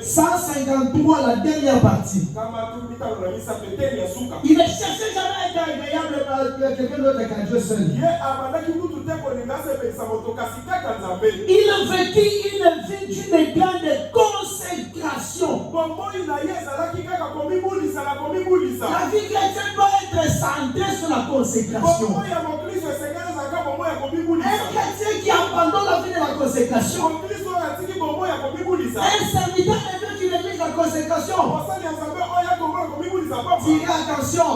153, la dernière partie. Il ne cherchait jamais à être agréable à quelqu'un d'autre qu'à Dieu seul. Il vécut une vie d'une grande consécration. La vie chrétienne doit être centrée sur la consécration. Un chrétien qui abandonne la vie de la consécration, un serviteur de Dieu qui néglige la consécration, tirez attention,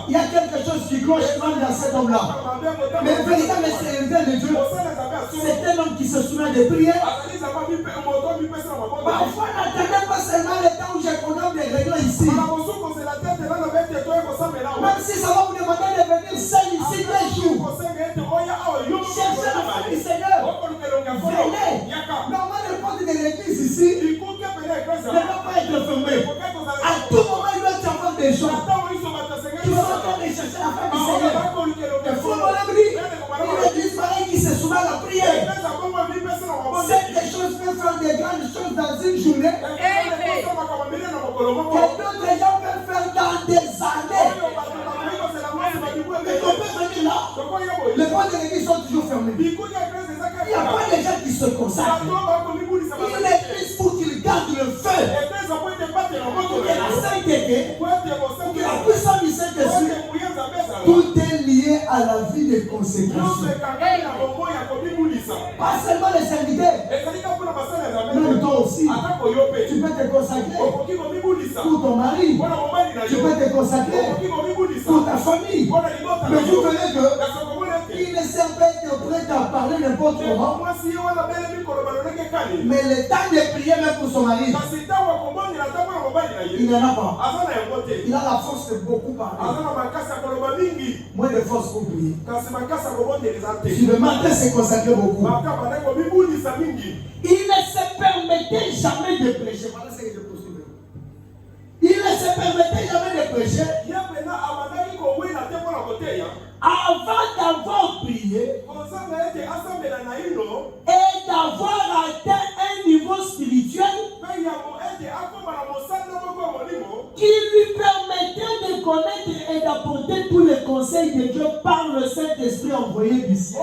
il y a quelque chose qui cloche mal dans cet homme-là. Mais le véritable serviteur de Dieu, c'est un homme qui se souvient de prier. Parfois, n'attendez pas seulement le temps où j'ai condamné des réunions ici. Même si ça va vous demander de venir seul ici 2 jours. Cherchez la fin du Seigneur. Venez. Normalement, le porte de l'église ici ne doit pas être fermé. À tout moment, il doit y avoir des gens qui sont en train de chercher la fin du Seigneur. Il faut mon ami. Une église pareille qui se souvient à la prière. Cette chose peut faire des grandes choses dans une journée. Que d'autres gens peuvent faire dans des années. Mais on peut venir là. Les portes de l'église sont toujours fermées. Il n'y a pas de gens qui se consacrent. Il est l'église pour qu'il garde le feu. Pour que la sainteté, pour que la puissance du Saint-Esprit, tout est lié à la vie de consécration. Pas seulement les serviteurs, même toi aussi. Tu peux te consacrer pour ton mari. Tu peux te consacrer pour ta famille. Mais vous verrez qu'il ne sert pas être prêt à parler n'importe comment. Mais le temps de prier même pour son mari, il n'en a pas. Il a la force de beaucoup parler. Moins de force pour prier. Si le matin s'est consacré beaucoup, il ne se permettait jamais de prêcher. Voilà ce que je postule. Il ne se permettait jamais de prêcher avant d'avoir prié et d'avoir atteint un niveau spirituel qui lui permettait de connaître et d'apporter tous les conseils de Dieu par le Saint-Esprit envoyé du ciel.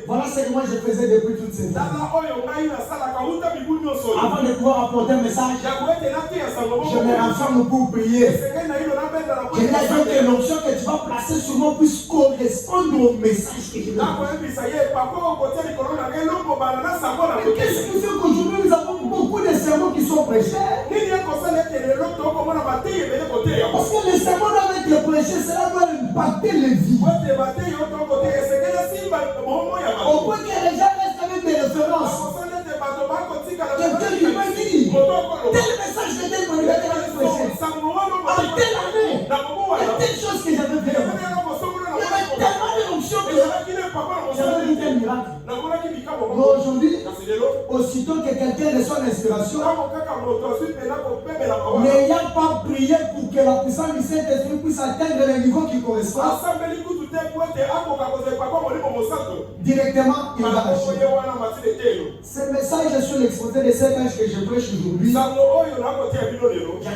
Voilà ce que moi je faisais depuis toutes ces années. Avant de pouvoir apporter un message, je me renferme pour prier. Je laisse que l'onction que tu vas placer sur moi puisse correspondre au message que je vais donner. Qu'est-ce qui fait qu'aujourd'hui nous avons beaucoup de sermons qui sont prêchés? Parce que les sermons doivent être prêchés, cela doit impacter les vies. Au point que les gens restent avec des références. Quelqu'un qui m'a dit, tel message de tel communicateur est prêché. En telle année, il y a telle chose que j'avais fait. Il y avait tellement d'émotions que j'avais vu tel miracle. Mais aujourd'hui, aussitôt que quelqu'un reçoit l'inspiration, n'ayant pas prié pour que la puissance du Saint-Esprit puisse atteindre le niveau qui correspond, directement, il va lâcher. Ce message sur l'exposé de cet âge que je prêche aujourd'hui, j'en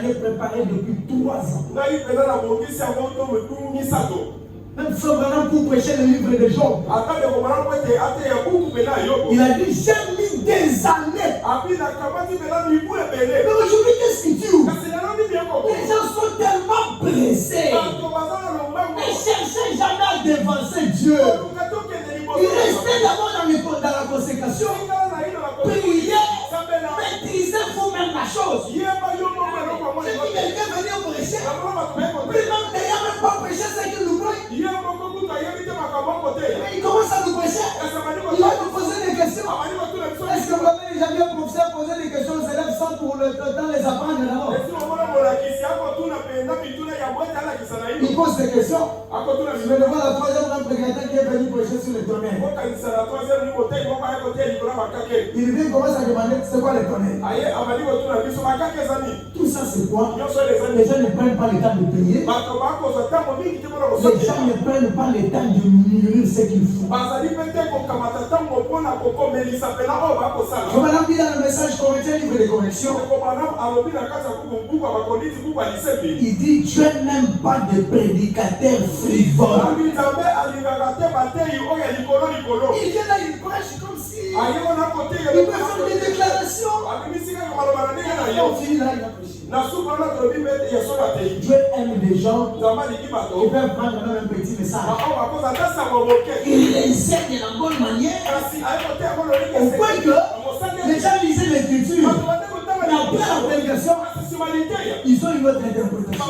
ai préparé depuis 3 ans. Même Sobranan pour prêcher le livre de Job, il a dit, j'ai mis des années. Mais aujourd'hui, qu'est-ce qu'il dit? Les gens sont tellement pressés. Ils ne cherchaient jamais à dévancer Dieu. Ils restaient d'abord dans la consécration. Priez, maîtrisez vous-même la chose. J'ai dit quelqu'un venir prêcher. Lui-même n'ayant même pas prêché ce qu'il nous prête. Mais il commence à nous prêcher. Il va nous poser des questions. Est-ce que vous avez déjà vu un professeur poser des questions aux élèves sans pour le temps les apprendre d'abord? Il pose des questions. Je vais devoir la troisième grande prédicateur qui est venu prêcher sur les tonnerres. Il vient commence à demander c'est quoi les tonnerres. Tout ça c'est quoi? Les gens ne prennent pas le temps de prier. Les gens ne prennent pas le temps de mûrir ce qu'il faut. Je vais dire dans le message correcteur, livre de correction. Il dit Dieu n'aime pas de prédicateurs frivoles. Il vient là, il prêche comme si il peut faire des déclarations. On finit là, il a prêché. Dieu aime des gens qui peuvent prendre même un petit message. Il les aide de la bonne manière. Au point que les gens lisaient l'écriture. Mais après la prédication, ils ont une autre interprétation.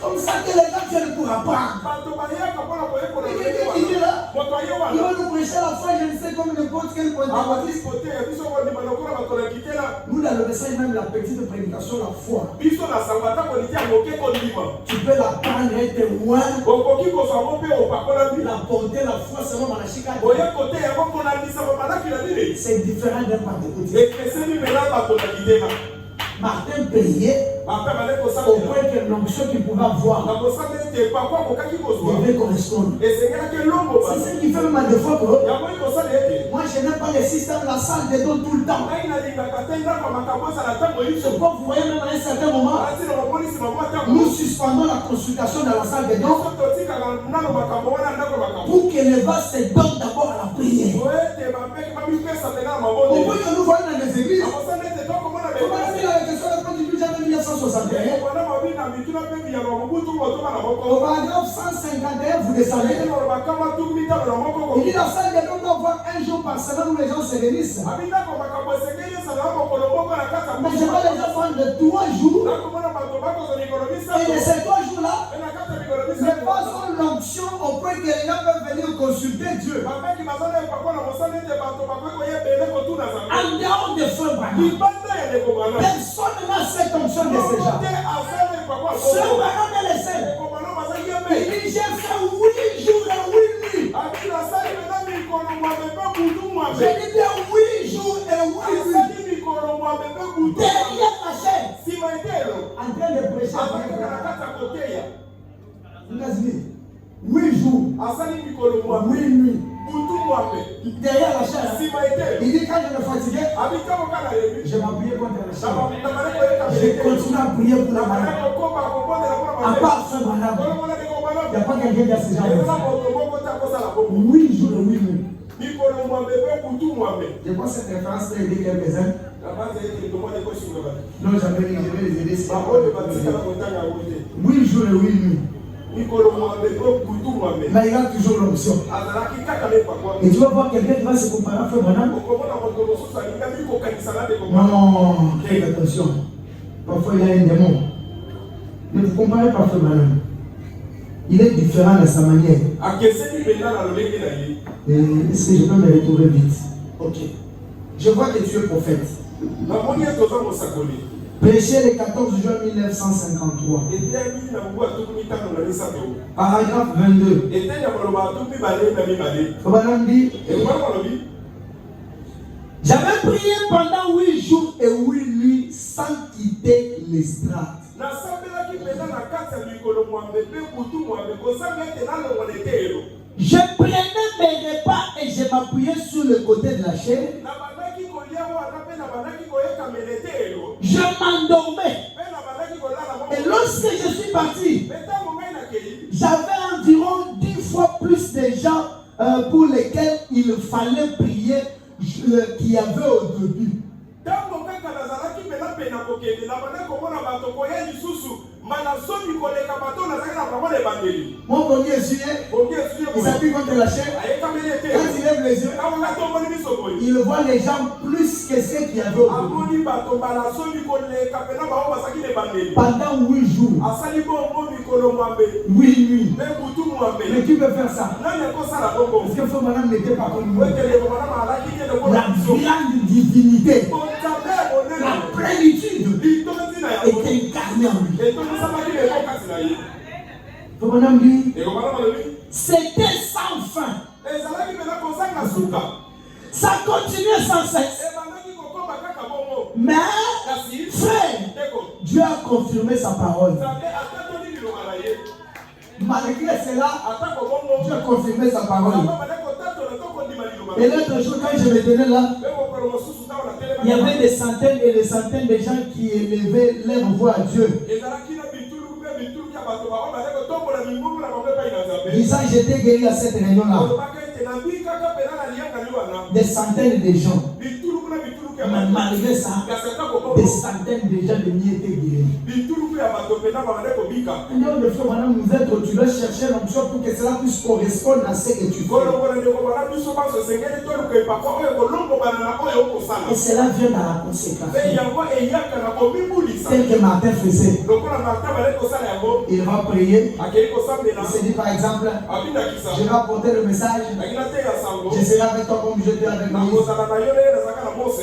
Comme ça que les gens viennent pour apprendre. Il est là. Il va nous prêcher la foi, je ne sais comme n'importe quel point. Nous, dans le message, même la petite prédication, la foi. Tu peux la prendre et être loin. La porter, la foi, selon Malachika. C'est différent d'un pentecôtiste. Martin priait au point que l'onction qu'il pouvait avoir devait correspondre. C'est ce qui fait mal de fois que moi je n'aime pas le système, la salle de dos tout le temps. C'est pourquoi vous voyez même à un certain moment, nous suspendons la consultation dans la salle de dos pour que les vases se donnent d'abord à la prière. Au point que nous voyons dans les églises, en 1961, au paragraphe 151, vous descendez. Il dit la salle de don doit avoir un jour par semaine où les gens se réunissent. Mais je vois les gens prendre de 3 jours. Et de ces 3 jours-là, les pas ont l'onction au point que les gens peuvent venir consulter Dieu. En dehors de feu, personne n'a cette onction de ces gens. Ce Branham est le seul. Il dit j'ai fait 8 jours et 8 nuits. J'ai dit bien 8 jours et 8 nuits. Derrière la chaîne. En train de prêcher. 8 jours. 8 nuits. Derrière la chaîne. Il dit quand je me fatiguais, je m'appuyais contre la chaîne. Je continue à prier pour la malade. À part ce Branham, il n'y a pas quelqu'un qui a ces gens. 8 jours et 8 nuits. Je pense que cette référence peut aider quelques-uns. Non, jamais je vais les aider. 8 jours et 8 nuits. Mais il a toujours l'option. Et tu vas voir quelqu'un qui va se comparer à Frère Branham. Non, faites attention. Parfois il y a un démon. Ne vous comparez pas à Frère Branham. Il est différent de sa manière. Est-ce que je peux me retrouver vite? Ok. Je vois que tu es prophète. Prêché le 14 juin 1953. Paragraphe 22. J'avais prié pendant 8 jours et 8 nuits sans quitter l'estrade. Je prenais mes repas et je m'appuyais sur le côté de la chaise. Je m'endormais. Et lorsque je suis parti, j'avais environ 10 fois plus de gens pour lesquels il fallait prier qu'il y avait au début. Mon premier essuie, il s'appuie contre la chaise. Quand il lève les yeux, il voit les gens plus que ceux qui avaient au début. Pendant 8 jours, 8 nuits. Mais qui peut faire ça? Parce que Frère Branham n'était pas comme nous. La grande divinité, la plénitude est incarnée en lui. Frère Branham dit, c'était sans fin. Ça continuait sans cesse. Mais, frère, Dieu a confirmé sa parole. Malgré cela, Dieu a confirmé sa parole. Et l'autre jour, quand je me tenais là, il y avait des centaines et des centaines de gens qui élevaient leur voix à Dieu. Disant, j'étais guéri à cette réunion-là. Des centaines de gens. Mais malgré ça, des centaines de gens de m'y étaient guéris. Alors, le frère Branham nous aide, tu dois chercher l'onction pour que cela puisse correspondre à ce que tu fais. Et cela vient dans la consécration. Tel que Martin faisait. Il va prier. Il se dit par exemple, je vais apporter le message. Je serai avec toi comme je suis avec Moïse.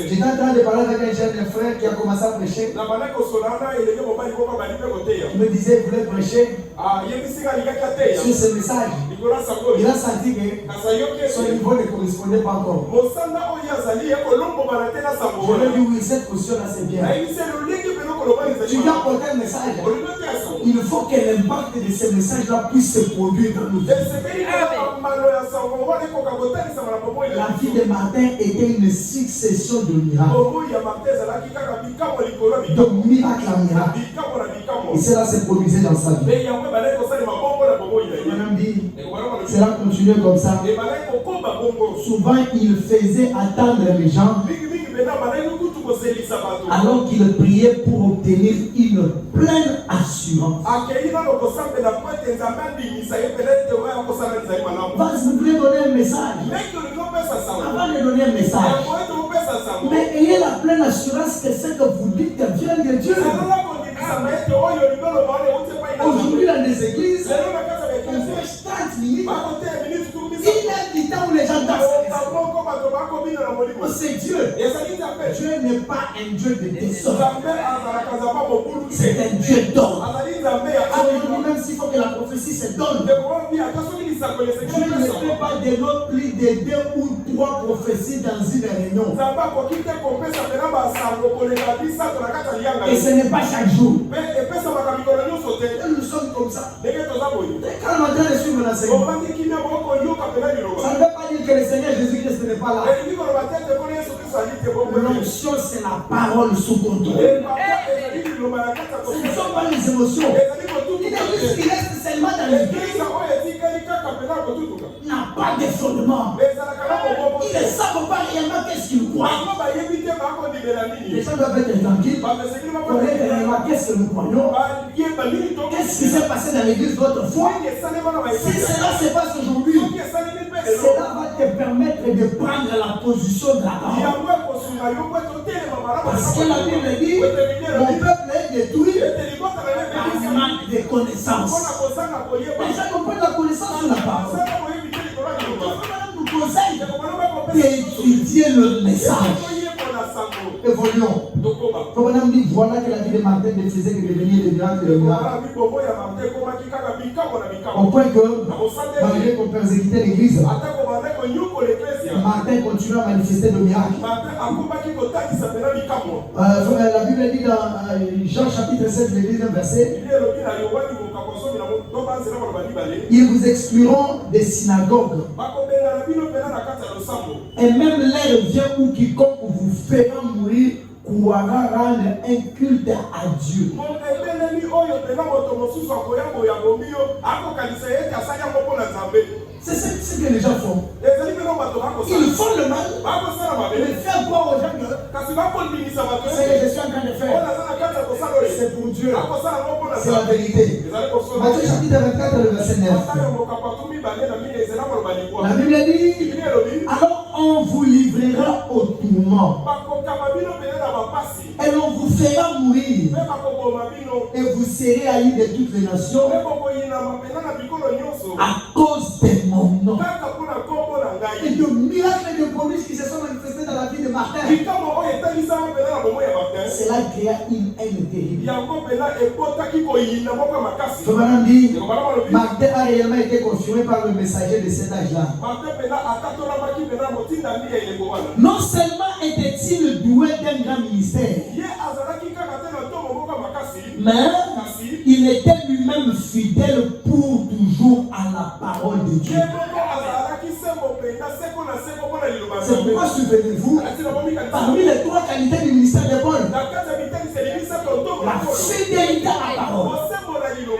J'étais en train de parler avec un jeune frère qui a commencé à prêcher. Il me disait qu'il voulait prêcher sur ce message. Il a senti que son niveau ne correspondait pas encore. Je lui ai dit oui, cette position-là c'est bien. Tu dois apporter un message. Il faut que l'impact de ce message-là puisse se produire dans nous. La vie de Martin était une succession de miracles. Donc miracle à miracle. Et cela se produisait dans sa vie. Madame dit, cela continuait comme ça. Souvent il faisait attendre les gens alors qu'il priait pour obtenir une pleine assurance. Vous voulez donner un message. Avant de donner un message, mais ayez la pleine assurance que ce que vous dites vient de Dieu. Aujourd'hui dans les églises, on fait 30 minutes. Il y a du temps où les gens dansent. C'est Dieu. Dieu n'est pas un Dieu de désordre. C'est un Dieu d'ordre. Même s'il faut que la prophétie se donne, Dieu ne fait pas de l'autre plus de 2 ou 3 prophéties dans une réunion. Et ce n'est pas chaque jour. Et nous sommes comme ça. Quand on est en train de suivre l'enseignement, ça ne veut pas dire que le Seigneur Jésus-Christ n'est pas là. L'onction, c'est la parole sous contrôle. Ce ne sont pas les émotions. Il reste seulement dans l'église. Il n'a pas de fondement. ne savent pas réellement qu'est-ce qu'ils croient. Les gens doivent être tranquilles. Connaître réellement qu'est-ce que nous croyons. Qu'est-ce qui s'est passé dans l'église d'autres fois. Si cela se passe aujourd'hui, cela va te permettre de prendre la position de la parole. Parce que la Bible dit, mon peuple est détruit par manque de connaissance. Les gens n'ont pas de la connaissance sur la parole. Nous conseille d'étudier le message. Évoluons. Comme dit, voilà que la vie de Martin ne faisait que devenir des miracles et des miracles. Au point que, malgré qu'on persécutait l'église, Martin continue à manifester de miracles. La Bible dit dans Jean chapitre 7, le 10e verset, ils vous excluront des synagogues. Et même l'heure vient où quiconque vous fera mourir pourra rendre un culte à Dieu. C'est ce que les gens font. Ils font le mal. Ils font croire aux gens que c'est que je suis en train de faire. C'est pour Dieu. C'est la vérité. Matthieu chapitre 24, le verset 9. La Bible dit, alors on vous livrera au tourment. Et l'on vous fera mourir. Et vous serez haïs de toutes les nations à cause de mon nom. Et de miracles et de promesses qui se sont manifestés dans la vie de Martin. Cela créa une haine terrible. Cependant dit, Martin a réellement été confirmé par le messager de cet âge-là. Non seulement était-il doué d'un grand ministère, mais il était lui-même fidèle pour toujours à la parole de Dieu. C'est pourquoi, souvenez-vous, parmi les trois qualités du ministère de Paul, la fidélité à la parole,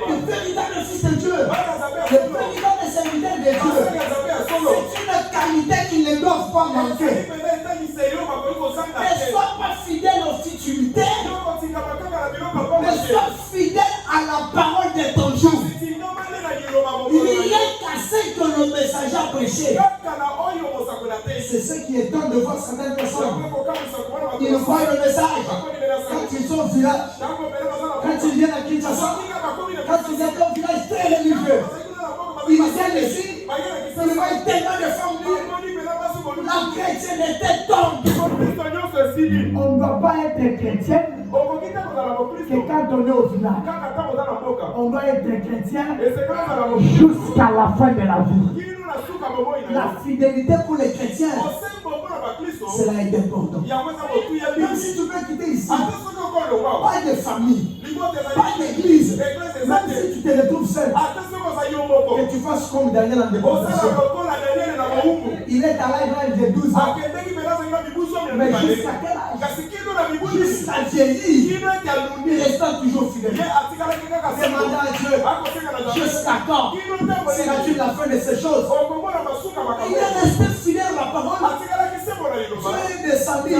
le véritable fils de Dieu, le véritable serviteur de Dieu, c'est une qualité qu'ils ne doivent pas manquer. Ne sois pas fidèle aux futilités, mais sois fidèle à la parole de ton jour. Il est cassé que le messager a prêché. C'est ce qui est temps de voir certaines personnes. Ils voient le message. Quand ils sont au village, quand ils viennent à Kinshasa, quand ils viennent au village très religieux, ils viennent ici, ils voient tellement de femmes nues. La chrétienté tombe. On ne doit pas être chrétien que quand on est au village. On doit être chrétien jusqu'à la fin de la vie. La fidélité pour les chrétiens, cela est important. Même si tu veux quitter ici, pas de famille, pas d'église, même si tu te retrouves seul, que tu fasses comme Daniel en déportation. Il est à l'âge de 12 ans. Mais jusqu'à quel âge? Jusqu'à vieillir, il reste toujours fidèle. Demandez à Dieu, jusqu'à quand sera-t-il la fin de ces choses? Il est resté fidèle à la parole. Dieu est descendu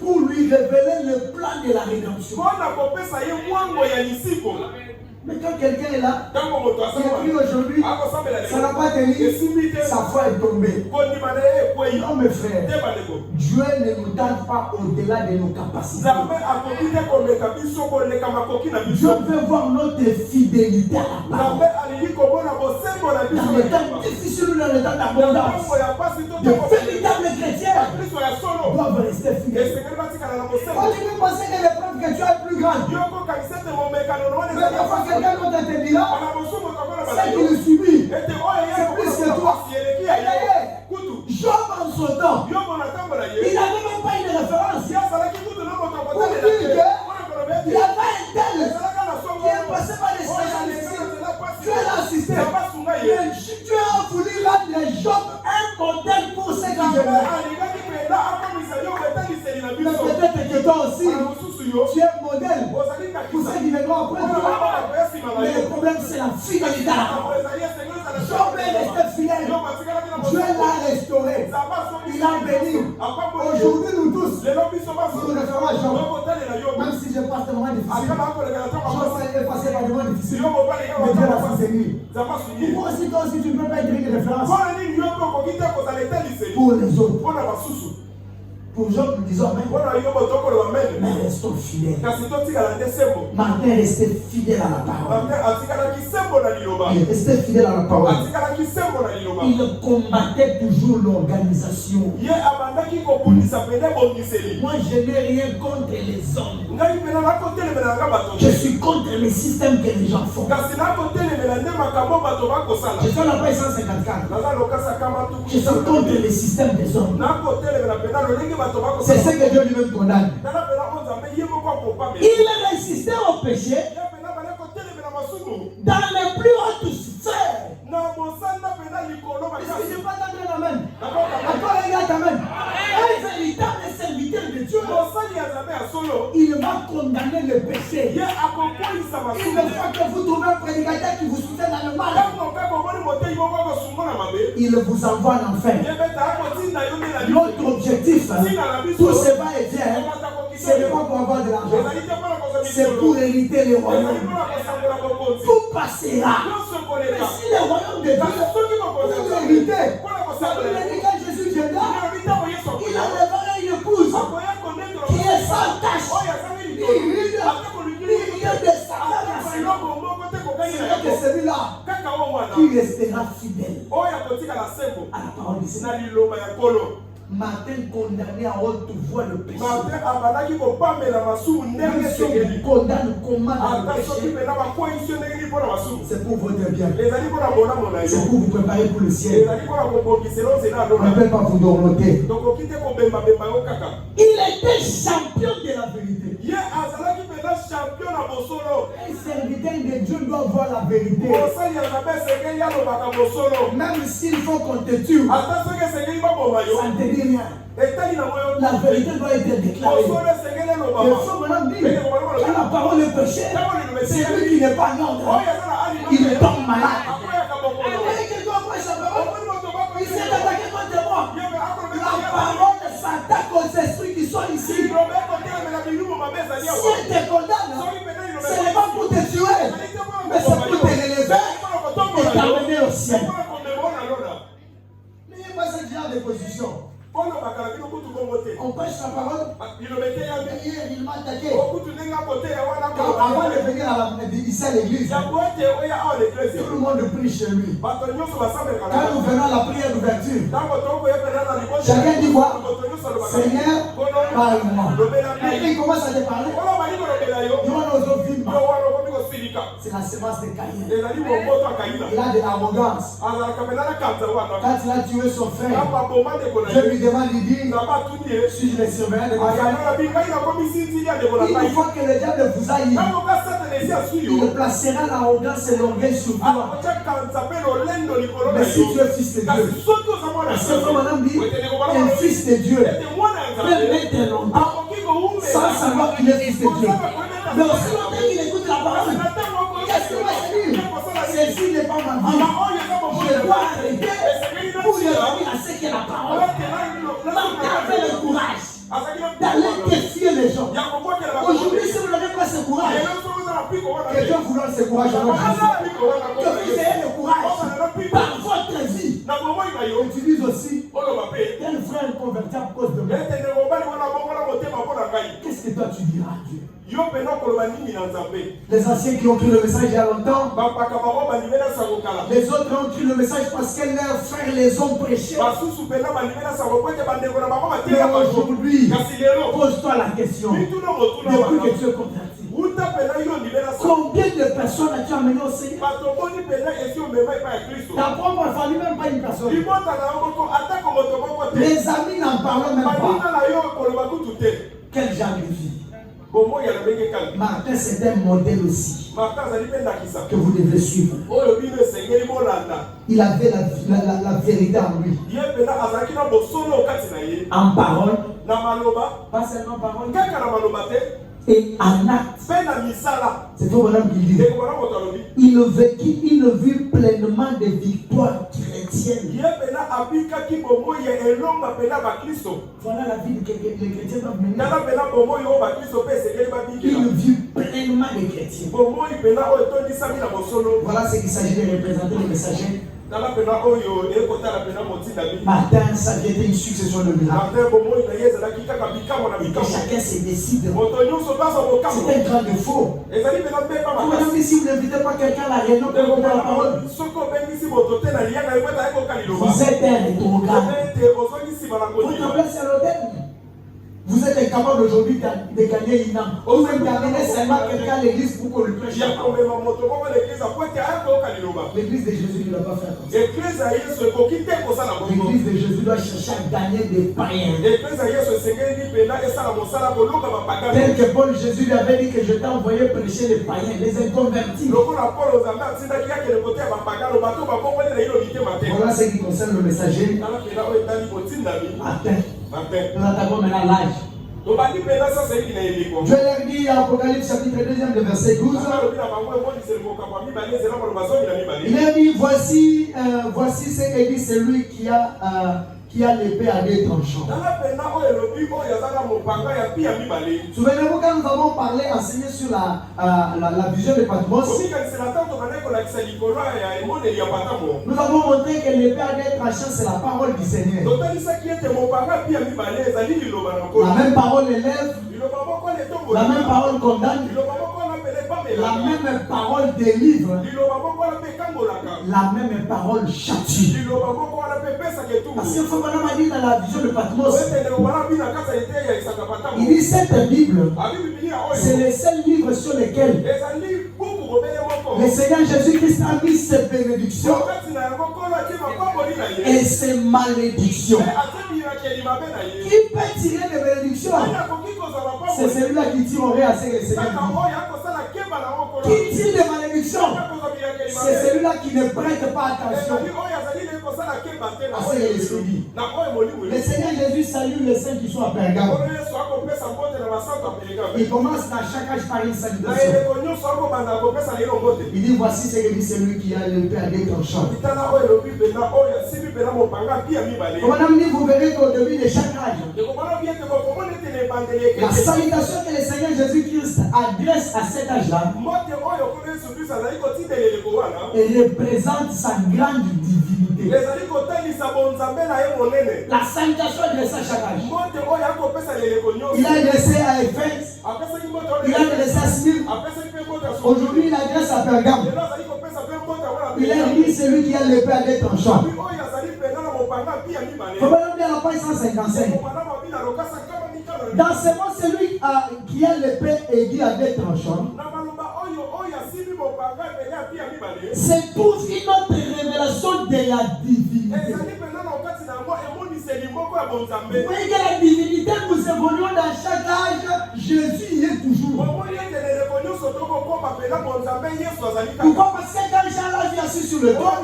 pour lui révéler le plan de la rédemption. Mais quand quelqu'un est là, il est aujourd'hui, ça n'a pas tenu, sa foi est tombée. Non mes frères, Dieu ne nous donne pas au-delà de nos capacités. Dieu veut voir notre fidélité à la parole. Dans les temps difficiles ou dans les temps d'abondance, de véritables chrétiens doivent rester fidèles. Quand tu peux penser que l'épreuve que tu as est plus grande, mais parfois quelqu'un d'autre te dira, c'est qu'il le subit, c'est plus que toi. Et d'ailleurs, Job en son temps, il n'avait même pas une référence pour dire qu'il y avait un tel qui est passé par les spécialistes. Tu l'as assisté. Mais tu as voulu rendre Job un modèle pour ceux qui viennent. Mais peut-être que toi aussi, tu es un modèle pour ceux qui viendront après toi. Mais le problème, c'est la fidélité. Job est resté fidèle. Dieu l'a restauré. Il a Aujourd'hui, nous tous, nous référons à Jean. Même si je passe des moments difficiles, Jean s'est passé par des moments difficiles, mais Dieu l'a fait série. Pourquoi aussi toi aussi tu ne peux pas être une référence pour les autres? Pour Jean, nous disons Amen. Mais restons fidèles. Martin restait fidèle à la parole. Il restait fidèle à la parole. Il combattait toujours l'organisation. Moi, je n'ai rien contre les hommes. Je suis contre les systèmes que les gens font. Je suis à la page 154. Je suis contre les systèmes des hommes. C'est ce que Dieu lui-même condamne. Il résistait au péché dans les plus hautes sphères. Est-ce que je pas t'entendre amen? Encore les gars, amen. Un véritable serviteur de Dieu, il va condamner le péché. Une fois que vous trouvez un prédicateur qui vous soutient dans le mal, il vous envoie en enfer. Notre objectif, tout ce va-et-vient, ce n'est pas pour avoir de l'argent, c'est pour hériter les royaumes. Tout passera. Mais si le royaume de Dieu, vous héritez, ça veut dire que Jésus viendra, il enlèvera une épouse qui est sans tache, ni rude, ni rien de sale. C'est que celui-là qui restera fidèle à la parole du Seigneur. Martin condamné à haute voix le péché. Même si on vous condamne comment dans le péché, c'est pour votre bien. C'est pour vous préparer pour le ciel. On ne peut pas vous dorloter. Il était champion de la vérité. Un serviteur de Dieu doit voir la vérité. Même s'il faut qu'on te tue, ça ne te dit rien. La vérité doit être déclarée. Il faut maintenant dire que la parole est péché. C'est lui qui n'est pas en ordre. Il tombe malade. Il s'est attaqué contre moi. La parole s'attaque aux esprits qui sont ici. Si elle te condamne, ce n'est pas pour te tuer, mais c'est pour te relever et t'amener au ciel. N'ayez pas ce genre de position. On prêche la parole. Hier, il m'a attaqué. Avant de venir ici à l'église, tout le monde prie chez lui. Quand nous venons à la prière d'ouverture, chacun dit quoi? Seigneur, parle-moi. Et il commence à te parler. C'est la semence de Caïn. Il a de l'arrogance. Quand il a tué son frère, je lui demande, il dit, si je les surveille de ma famille, une fois que le diable vous a eu, il placera l'arrogance et l'orgueil sur toi. Mais si tu es fils de Dieu, c'est comme madame dit, un fils de Dieu peut mettre longtemps sans savoir qu'il est fils de Dieu. Mais aussi longtemps qu'il écoute la parole, qu'est-ce qu'il va se dire? Ceci n'est pas ma vie. Je dois arrêter pour lui revenir à ce qu'est la parole. Martin avait le courage d'aller défier les gens. Aujourd'hui, si vous n'avez pas ce courage, que Dieu vous donne ce courage à notre vie. Que vous ayez le courage par votre vie. Utilise aussi tel frère converti à cause de moi. Qu'est-ce que toi tu diras à Dieu? Les anciens qui ont cru le message il y a longtemps, les autres ont cru le message parce que leurs frères les ont prêchés. Mais aujourd'hui, pose-toi la question, depuis que tu es converti, combien de personnes as-tu amené au Seigneur? Ta propre famille, même pas une personne. Les amis n'en parlent même pas. Quel genre de vie? Martin, c'est un modèle aussi que vous devez suivre. Il avait la vérité en lui. En parole, pas seulement parole, et en acte. C'est tout madame qui dit. Il ne vit pleinement des victoires chrétiennes. Voilà la vie que les chrétiens doivent mener. Il ne vit pleinement des chrétiens. Voilà ce qu'il s'agit de représenter les messagers. Matin, ça vient une succession de miracles. Chacun se décide. C'est un grand défaut. Si vous n'invitez pas quelqu'un à la réunion pour écouter la parole, vous êtes un rétrograde. Votre place à l'hôtel. Vous êtes incapable aujourd'hui de gagner une âme. Ou même d'amener seulement quelqu'un à l'église pour qu'on lui prêche. L'église de Jésus ne doit pas faire comme ça. L'église de Jésus doit chercher à gagner des païens. Tel que Paul Jésus lui avait dit que je t'ai envoyé prêcher les païens, les inconvertis. Voilà ce qui concerne le messager. Nous attaquons maintenant l'âge. Je leur dis à Apocalypse chapitre 2, le verset 12. Il a dit voici ce que dit celui qui a l'épée à deux tranchants. Souvenez-vous quand nous avons enseigné sur la vision de Patmos, nous avons montré que l'épée à deux tranchants c'est la parole du Seigneur. La même parole élève, la même parole condamne, la même parole délivre, la même parole châtie. Parce que Madame a dit dans la vision de Patmos, il dit cette Bible, c'est le seul livre sur lequel le Seigneur Jésus-Christ a mis ses bénédictions et ses malédictions. Qui peut tirer des bénédictions? C'est celui-là qui tire au à ce que le Seigneur dit. Qui tire des malédictions? C'est celui-là qui ne prête pas attention à ce que l'Esprit dit. Le Seigneur Jésus salue les saints qui sont à Pergame. Il commence dans chaque âge par une salutation. Il dit voici ce que dit celui qui a l'épée à deux tranchants. Madame dit vous verrez qu'au début de chaque âge, la salutation que le Seigneur Jésus-Christ adresse à cet âge-là représente sa grande divinité. La salutation adressée à chaque âge. Il a adressé à Éphèse, il a adressé à Smyrne. Aujourd'hui il adresse à Pergame. Il a dit celui qui a l'épée à deux tranchants. Faut pas dire la page 155. Dans ce mot, celui qui a l'épée aiguë à deux tranchants, c'est pour une autre révélation de la divinité. Vous voyez que la divinité, nous évoluons dans chaque âge, Jésus y est toujours. Pourquoi? Parce que quand Jean l'a vu assis sur le toit,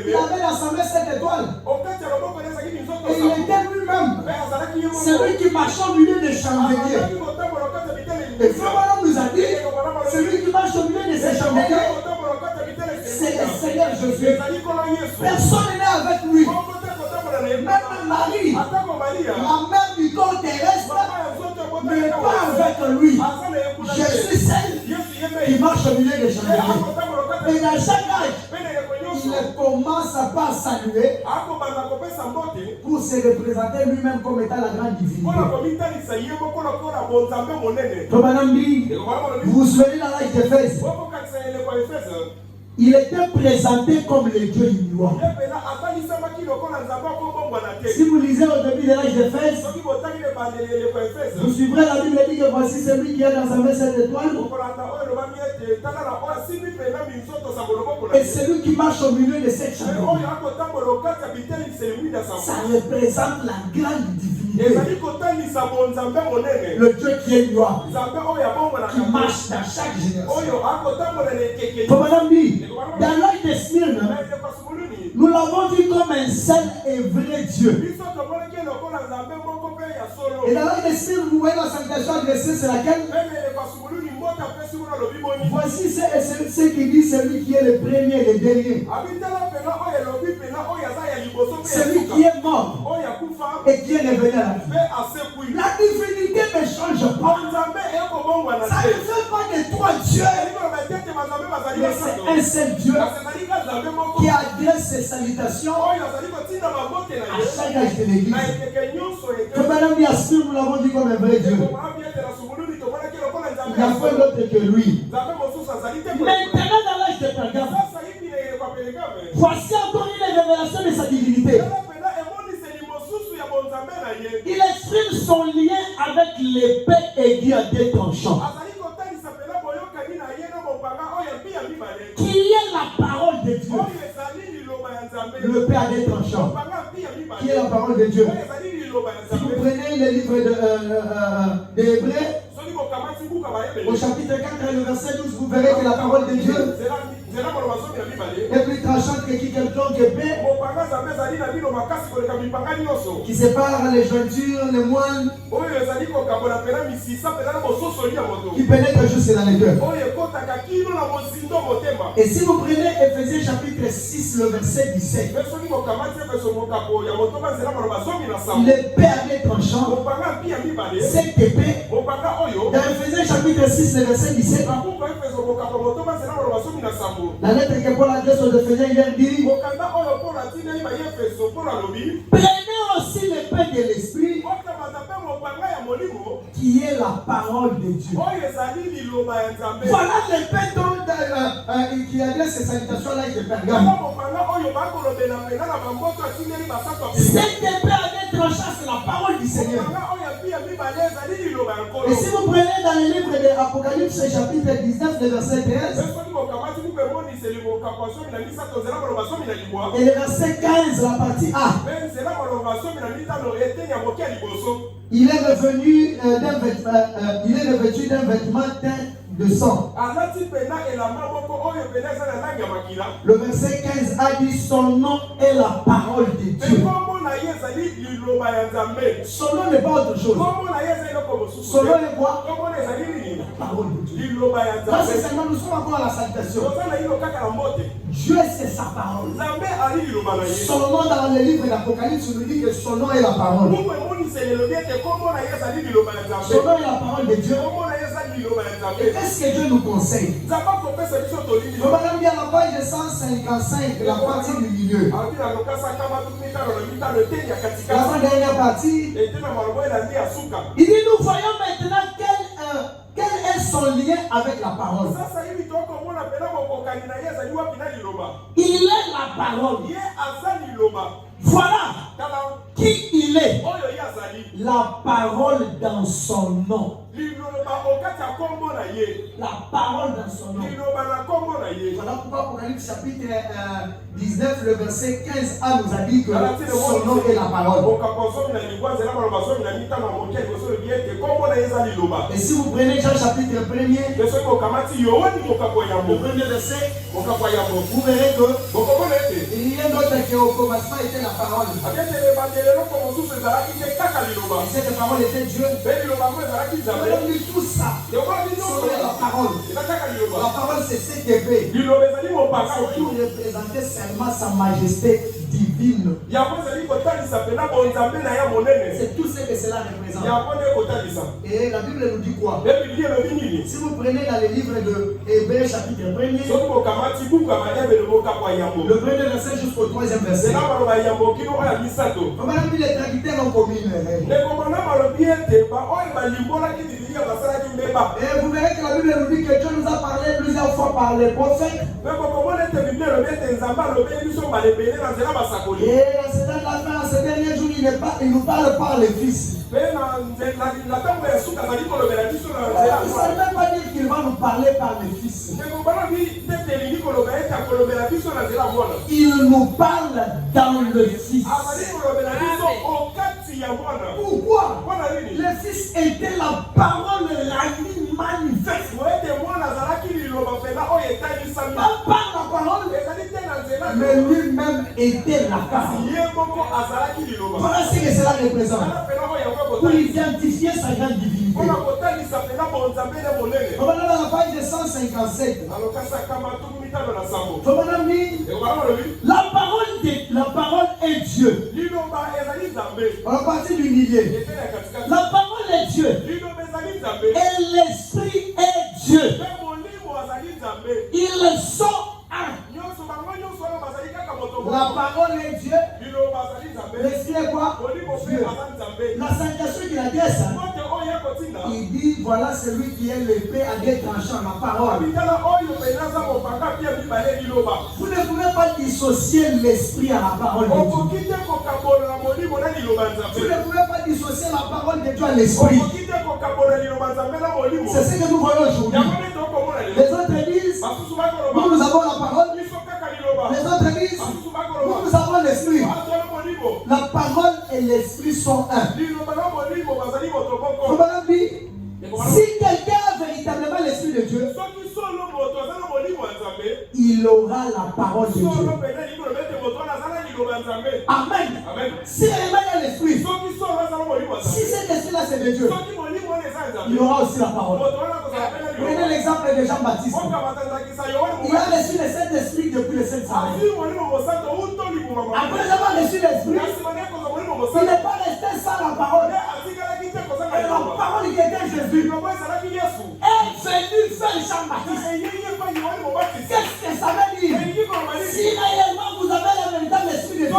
il avait rassemblé cette étoile. Et il était lui-même celui qui marchait au milieu des chandeliers. Et Frère nous a dit, celui qui marche au milieu de ces chandeliers, c'est le Seigneur Jésus. Personne n'est avec lui. Même Marie, la mère du corps terrestre, n'est pas avec lui. Je suis celle qui marche au milieu des chandeliers. Et dans chaque âge, il commence par saluer pour se représenter lui-même comme étant la grande divinité. Vous vous souvenez dans l'âge d'Éphèse, il était présenté comme le Dieu ignorant. Si vous lisez au début de l'âge d'Éphèse, vous suivrez la Bible dit que voici celui qui est dans sa main cette étoile. Et celui qui marche au milieu de cette chandelle. Ça représente la grande divinité. Le Dieu qui est ignorant, qui marche dans chaque génération. Comme madame dit, dans l'âge de Smyrne, nous l'avons vu comme un seul et vrai Dieu. Et dans l'autre esprit, vous voyez la salutation adressée, c'est laquelle? Voici ce qui dit celui qui est le premier et le dernier. Celui qui est mort et qui est revenu à la vie. La divinité ne change pas. Ça ne fait pas de toi Dieu. Mais c'est un seul Dieu qui adresse ses salutations à chaque âge de l'église. Que Madame Yaspir, nous l'avons dit comme un vrai Dieu. Il n'y a pas d'autre que lui. Maintenant, dans l'âge de Pergame, voici encore une révélation de sa divinité. Il exprime son lien avec l'épée aiguë à deux tranchants, qui est la parole de Dieu. L'épée à deux tranchants, qui est la parole de Dieu. Si vous prenez le livre de Hébreux, au chapitre 4 et le verset 12, vous verrez que la parole de Dieu est plus tranchante que quiconque épée, qui sépare les jointures, les moines, qui pénètre juste dans les cœurs. Et si vous prenez Éphésiens chapitre 6, le verset 17, l'épée à deux tranchants, cette épée, dans Éphésiens chapitre 6, le verset 17, la lettre que Paul adresse aux Éphésiens, il dit: prenez aussi l'épée de l'esprit, qui est la parole de Dieu. Voilà l'épée qui adresse ces salutations à l'âge de Pergame. Cette épée à deux tranchants, c'est la parole du Seigneur. Et si vous prenez dans le livre de l'Apocalypse, chapitre 19, le verset 13, et le verset 15, la partie A, il est revenu d'un vêtement teint de sang. Le verset 15 a dit: son nom est la parole de Dieu. Son nom n'est pas autre chose. Son nom est quoi? La parole de Dieu. Là, c'est seulement, nous sommes encore à la salutation. Dieu, c'est sa parole. Son nom dans le livre d'Apocalypse nous dit que son nom est la parole. Son nom est la parole de Dieu. Et qu'est-ce que Dieu nous conseille? Regardons bien la page 155, la partie du milieu. La dernière partie. Il dit: nous voyons maintenant quel est son lien avec la parole. Il est la parole. Voilà qui il est. La parole dans son nom. La parole dans son nom. Voilà pourquoi Apocalypse chapitre 19, le verset 15a nous a dit que son nom est la parole. Et si vous prenez Jean chapitre 1er, le premier verset, vous verrez que il y a d'autres qui au commencement était la parole. Et cette parole était Dieu. On dit tout ça. C'est la parole. La parole, c'est cette épée. C'est tout représenter seulement sa majesté divine. C'est tout ce que cela représente. Et la Bible nous dit quoi? Si vous prenez dans le livre de Hébreux chapitre 1er, le premier verset jusqu'au 3e verset, comment les traducteurs ont commis une erreur. Et vous verrez que la Bible nous dit que Dieu nous a parlé plusieurs fois par les prophètes. Et dans ce dernier jour, il nous parle par les fils. Il ne ne même pas dire qu'il va nous parler par les fils. Il nous parle dans le Fils. Pourquoi? Le Fils était la parole, la vie manifeste. Pas par la parole, mais lui-même était la parole. Voilà ce que cela représente. Pour identifier sa grande divinité. Voilà dans la page 157. La parole est Dieu. On va partir du milieu. La parole est Dieu. Et l'esprit est Dieu. Ils sont un. La parole est Dieu. L'esprit est quoi? Dieu. La sanctification qu'il a dit ça. Il dit voilà celui qui est l'épée à deux tranchants, la parole. Vous ne pouvez pas dissocier l'esprit à la parole de Dieu. Vous ne pouvez pas dissocier la parole de Dieu à l'esprit. C'est ce que nous voyons aujourd'hui. Les autres disent nous avons la parole. Les autres disent nous avons l'esprit. La parole et l'esprit sont un. Si quelqu'un a véritablement l'esprit de Dieu, il aura la parole de Dieu. Amen. Si il a l'esprit, si cet esprit-là c'est de Dieu, il aura aussi la parole. Prenez l'exemple de Jean-Baptiste. Il a reçu le Saint-Esprit depuis le Saint-Sacrement. Après avoir reçu l'esprit, il n'est pas resté sans la parole. Et la parole qui était Jésus est venu faire Jean-Baptiste. Qu'est-ce que ça veut dire? Si réellement vous avez le véritable esprit de Dieu,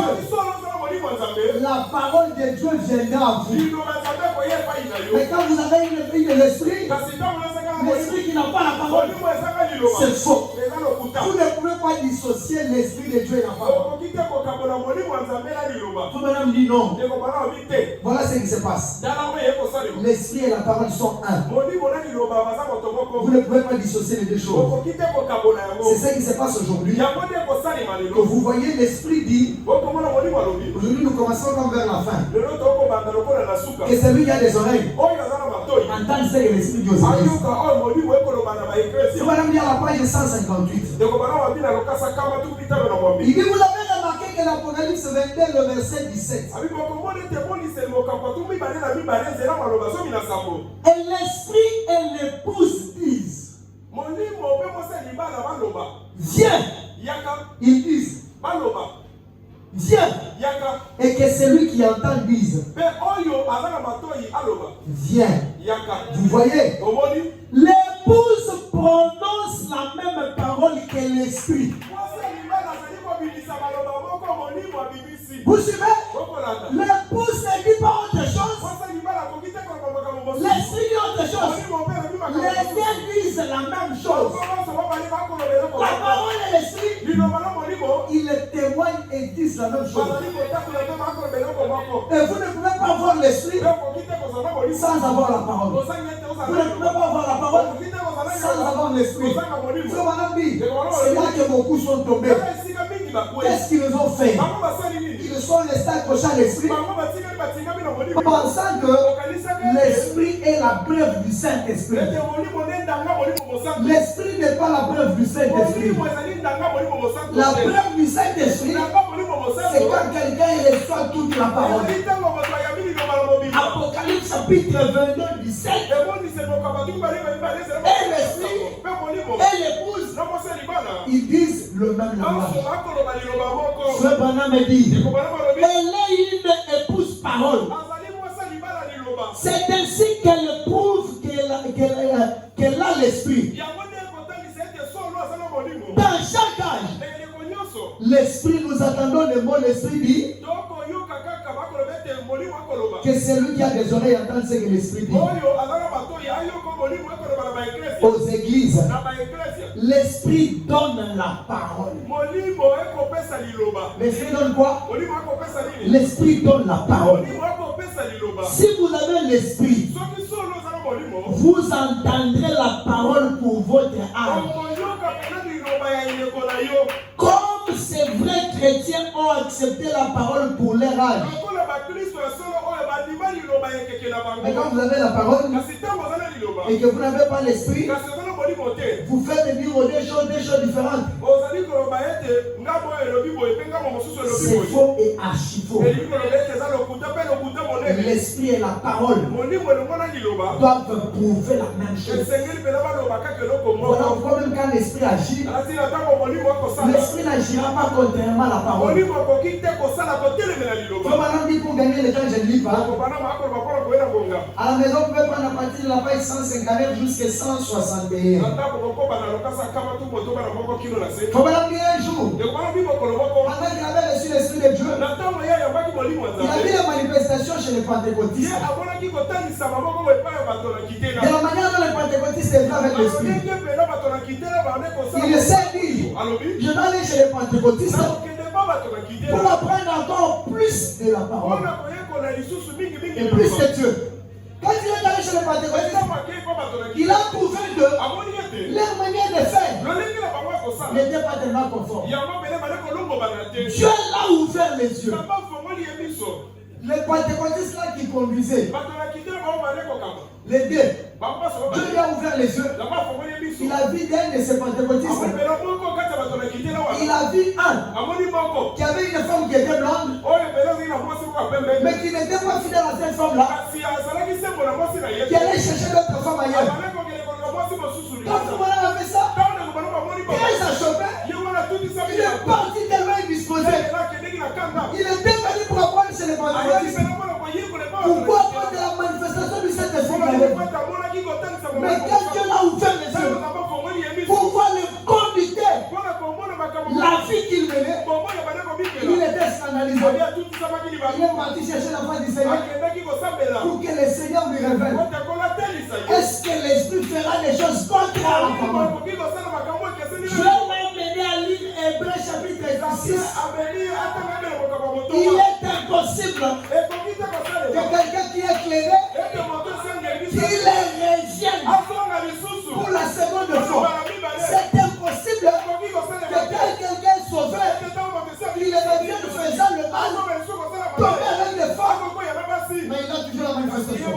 la parole de Dieu viendra à vous. Mais quand vous avez l'esprit qui n'a pas la parole, c'est faux. Vous ne pouvez pas dissocier l'esprit de Dieu et la parole. Tout le monde dit non. Voilà ce qui se passe. L'esprit et la parole sont un. Vous ne pouvez pas dissocier les deux choses. C'est ce qui se passe aujourd'hui. Que vous voyez, l'esprit dit, aujourd'hui nous commençons comme vers la fin. Et celui qui a des oreilles entend ce que l'esprit dit aux églises. C'est madame dit à la page 158. Il dit, vous avez remarqué que l'Apocalypse 22, le verset 17. Et l'esprit et l'épouse disent, viens. Ils disent, viens. Et que celui qui entend dise, viens. Vous voyez, l'épouse prononce la même parole que l'esprit. Vous suivez? L'épouse ne dit pas autre chose. L'esprit dit autre chose. Les deux disent la même chose. La parole et l'esprit, ils témoignent et disent la même chose. Et vous ne pouvez pas voir l'esprit sans avoir la parole. Vous ne pouvez pas voir la parole sans avoir l'esprit. C'est là que beaucoup sont tombés. Qu'est-ce qu'ils ont fait? Ils sont restés accrochés à l'esprit, pensant que l'esprit est la preuve du Saint-Esprit. L'esprit n'est pas la preuve du Saint-Esprit. La preuve du Saint-Esprit, c'est quand quelqu'un reçoit toute la parole. Apocalypse chapitre 22, 17. Et l'esprit et l'épouse, ils disent le même langage. Cependant me dit, elle est une épouse parole. C'est ainsi qu'elle prouve qu'elle a l'esprit. Dans chaque âge, l'esprit, nous attendons le mot, l'esprit dit que celui qui a des oreilles entend ce que l'esprit dit. Aux églises, l'esprit donne la parole. L'esprit donne quoi? L'esprit donne la parole. Si vous avez l'esprit, vous entendrez la parole pour votre âme. Comme ces vrais chrétiens ont accepté la parole pour leur âge. Mais quand vous avez la parole et que vous n'avez pas l'esprit, vous faites venir des choses différentes. C'est faux et archi faux. L'esprit et la parole doivent prouver la même chose. Voilà pourquoi même quand l'esprit agit, l'esprit n'agira pas contrairement à la parole. Maintenant, dit pour gagner le temps, je ne lis pas. À la maison, vous pouvez prendre à partir de la page 159 jusqu'à 161. Faut maintenant dire un jour, pendant qu'il avait reçu l'esprit de Dieu, il a vu la manifestation chez les pentecôtistes. De la manière dont les pentecôtistes étaient avec l'esprit, il essaie de dire, je vais aller chez les pentecôtistes pour apprendre encore plus de la parole et plus de Dieu. Quand il est allé chez les pentecôtistes, il a trouvé que leur manière de faire n'était pas tellement conforme. Dieu l'a ouvert les yeux. Les pentecôtistes là qui conduisaient, les deux, Dieu lui a ouvert les yeux. Il a vu d'un de ces pentecôtistes. Il a vu un qui avait une femme qui était blonde, mais qui n'était pas fidèle à cette femme là, qui allait chercher d'autres femmes ailleurs. Quand vous avez fait ça, quand il s'est chopé, il est parti tellement indisposé. Il était venu pour apprendre chez les pentecôtistes. Pourquoi pas de la manifestation du Saint-Esprit? Mais quand Dieu l'a ouvert les yeux, pourquoi le conducteur, la vie qu'il menait, il était scandalisé. Il est parti chercher la voix du Seigneur pour que le Seigneur lui révèle. Est-ce que l'Esprit fera des choses contraires à la parole? Je vais m'amener à lire Hébreux chapitre 6. Il est impossible que quelqu'un qui est éclairé, qu'il les revienne pour la seconde fois. C'est impossible que quelqu'un sauvé, qu'il revienne faisant le mal, tomber avec les femmes. Mais il a toujours la manifestation.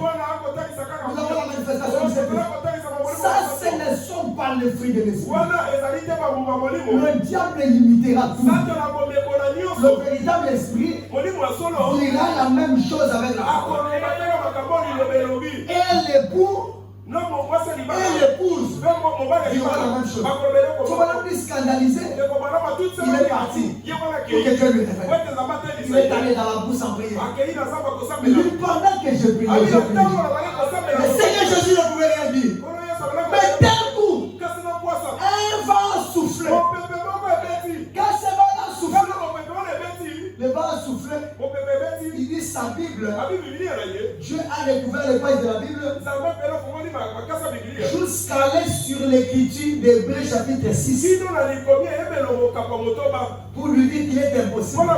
Nous avons la manifestation du Seigneur. Ça, ce ne sont pas les fruits de l'esprit. Le diable imitera tout. Le véritable esprit dira la même chose avec la parole. Et l'époux et l'épouse diront la même chose. Faut pas plus scandaliser. Il est parti pour que Dieu lui révèle. Il est allé dans la bourse en prière. Pendant que je priais, le Seigneur Jésus ne pouvait rien dire. Mais d'un coup, un vent soufflait. Quand ce vent a soufflé, le vent a soufflé. Il dit sa Bible. Dieu a découvert les pages de la Bible jusqu'à aller sur l'écriture d'Hébreux chapitre 6 pour lui dire qu'il est impossible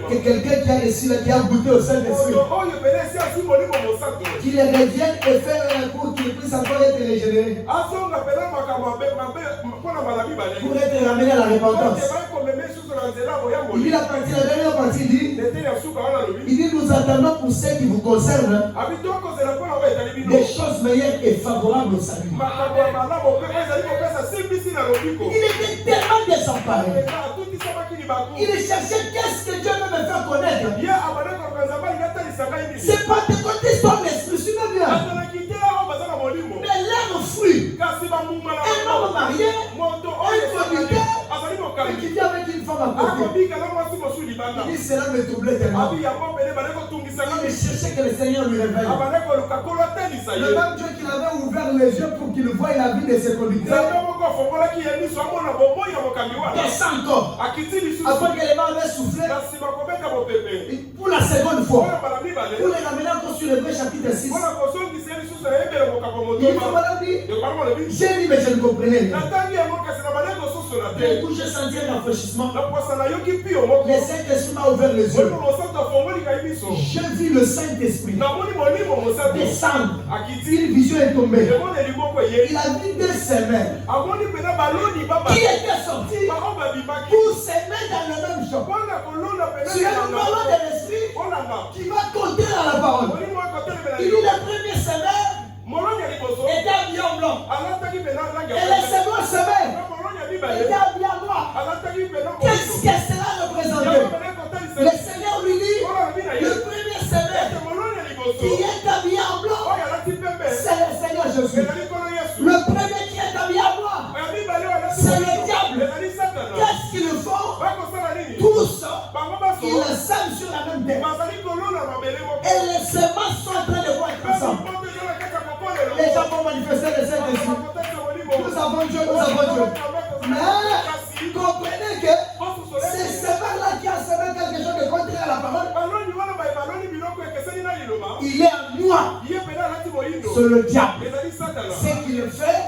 que quelqu'un qui a reçu, qui a goûté au Saint-Esprit, qu'il revienne et faire un cours qu'il puisse encore être régénéré pour être ramené à la repentance. Il dit la dernière partie dit, nous attendons pour ce qui vous concerne des choses meilleures et favorables au salut. Il était tellement désemparé. Il cherchait qu'est-ce que Dieu veut me faire connaître. C'est pas de côté son esprit, suivez bien. Mais l'un fruit, un homme marié, un conducteur, qui vient avec une femme à côté. Il dit cela me troublait tellement. Il cherchait que le Seigneur lui révèle. Le même Dieu qui avait ouvert les yeux pour qu'il voie la vie de ses conducteurs descend encore. Après que les mains avaient soufflé pour la seconde fois, pour les ramener encore sur le chapitre 6. Il dit, j'ai dit mais je ne comprenais rien. Du coup j'ai senti un rafraîchissement. Le Saint-Esprit m'a ouvert les yeux. J'ai vu le Saint-Esprit descendre. Une vision est tombée. Il a vu deux semelles qui étaient sortis pour s'aimer dans le même champ. C'est le ballon de l'esprit qui va compter à la parole. Il dit la première semelle était bien blanc. Et le second semaine était habillé en noir. Qu'est-ce que cela représentait? Le Seigneur lui dit, le premier semaine qui est habillé en blanc, c'est le Seigneur Jésus. Le premier qui est habillé en noir, c'est le diable. Qu'est-ce qu'ils font? Tous, ils sèment sur la même terre. Et les semences sont en train de voir ensemble. Les gens vont manifester le Saint-Esprit. Nous avons Dieu, nous avons Dieu. Mais comprenez que c'est ce là qui a semé quelque chose de contraire à la parole. Il est en noir. C'est le diable. Ce qu'il fait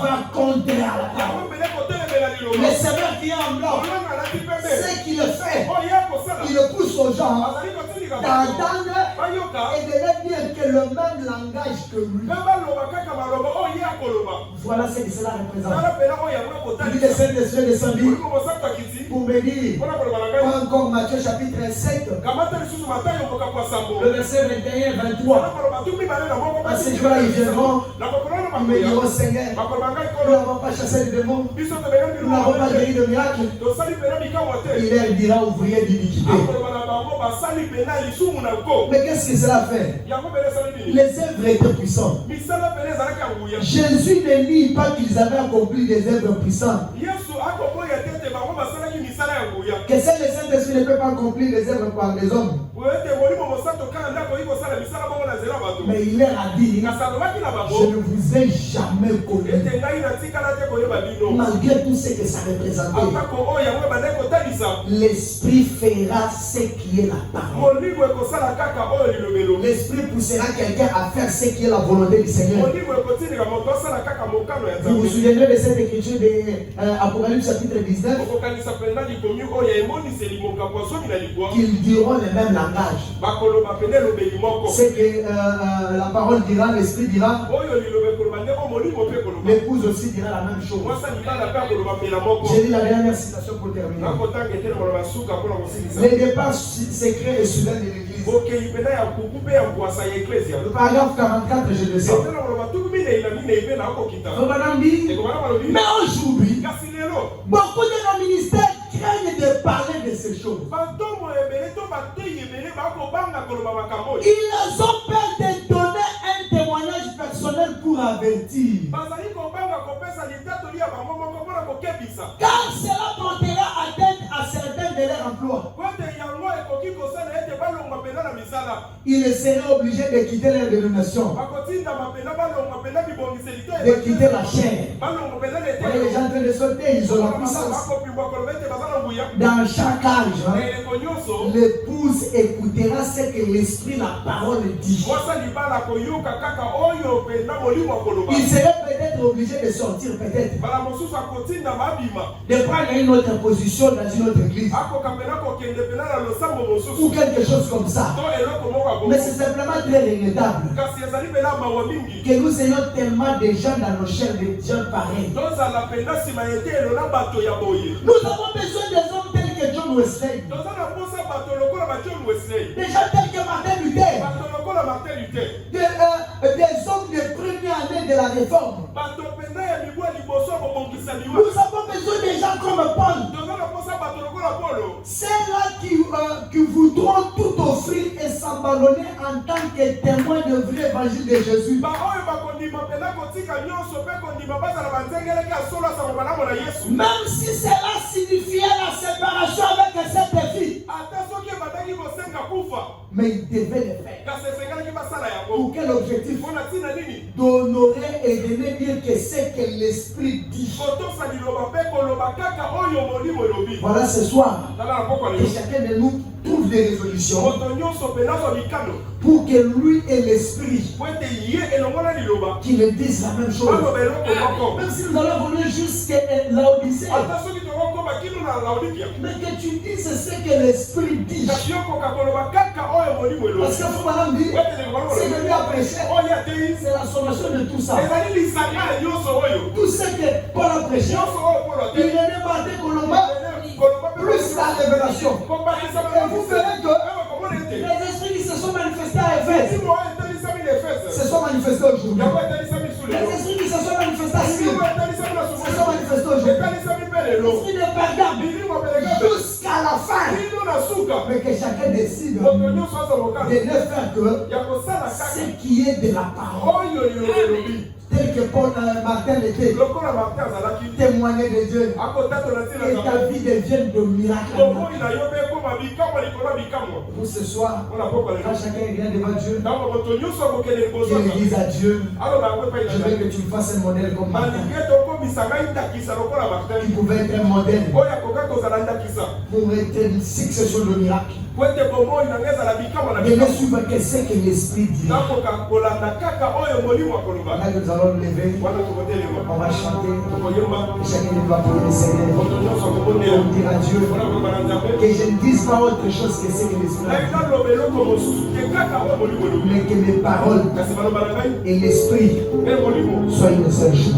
va contraire à la parole. Le semeur qui est en blanc, ce qu'il fait, il pousse aux gens d'entendre et de leur dire que le même langage que lui. Voilà ce que cela représente. Il dit le Saint-Esprit descendu pour me dire, encore Matthieu chapitre 7, le verset 21 et 23. À ces jours-là, ils viendront, ils me diront, Seigneur, nous n'avons pas chassé les démons, nous n'avons pas guéri de miracles. Il leur dira, ouvrier d'iniquité. Mais qu'est-ce que cela fait? Les œuvres étaient puissantes. Jésus ne nie pas qu'ils avaient accompli des œuvres puissantes. Que seul le Saint-Esprit ne peut pas accomplir des œuvres par les hommes. Mais il leur a dit, je ne vous ai jamais connu. Malgré tout ce que ça représentait, l'Esprit fera ce qui est la parole. L'Esprit poussera quelqu'un à faire ce qui est la volonté du Seigneur. Vous vous souviendrez de cette écriture de Apocalypse chapitre 19, qu'ils diront le même langage. C'est que la parole dira, l'Esprit dira, l'épouse aussi dira la même chose. J'ai dit la dernière citation pour terminer. Les départs secrets et soudains de l'Église. Le paragraphe 44, je le sais. Mais aujourd'hui, beaucoup de nos ministères craignent de parler de ces choses. Ils ont peur de donner un témoignage personnel pour avertir. Car cela portera atteinte à certains de leur emploi. Ils seraient obligés de quitter leur dénomination, de quitter la chair. Et les gens en train de sauter, ils ont la puissance. Dans chaque âge, l'épouse écoutera ce que l'Esprit, la parole dit. Il serait peut-être obligé de sortir, peut-être, de prendre une autre position dans une autre église, ou quelque chose comme ça. Mais c'est simplement très regrettable que nous ayons tellement de gens dans nos chaînes, de gens pareils. Nous avons besoin des hommes tels que John Wesley, des gens tels que Martin Luther, des hommes de première année de la réforme. Nous avons besoin des gens comme Paul, ceux-là qui voudront tout offrir et s'abandonner en tant que témoins de vrai évangile de Jésus. Même si cela signifiait la séparation avec cette fille, mais il devait le faire. Pour quel objectif? D'honorer et de ne dire que c'est que l'Esprit dit. Voilà ce soir, que chacun de nous trouve des résolutions pour que lui et l'Esprit qui le disent la même chose. Même si nous allons voler jusqu'à Laodicée, mais que tu dises ce que l'Esprit dit. Parce que faut madame dire, c'est que lui a prêché, c'est la sommation de tout ça. Tout ce que Paul a prêché, il est débattu Colomba, plus la révélation. Et vous verrez que les esprits qui se sont manifestés à Éphèse se sont manifestés aujourd'hui. Les esprits qui Il ne regarde jusqu'à la fin. Mais que chacun décide de ne faire que ce qui est de la parole. Tel que Paul Martin l'était, témoigner de Dieu, et ta vie devienne de miracle. Pour ce soir, quand chacun vient devant Dieu, qu'il dise à Dieu, je veux que tu me fasses un modèle comme Martin. Tu pouvais être un modèle pour être une succession de miracles. De ne suivre que ce que l'Esprit dit. Là, nous allons nous lever, on va chanter, et chacun va prier le Seigneur. On dire à Dieu que je ne dise pas autre chose que ce que l'Esprit dit, mais que mes paroles et l'Esprit soient une seule chose.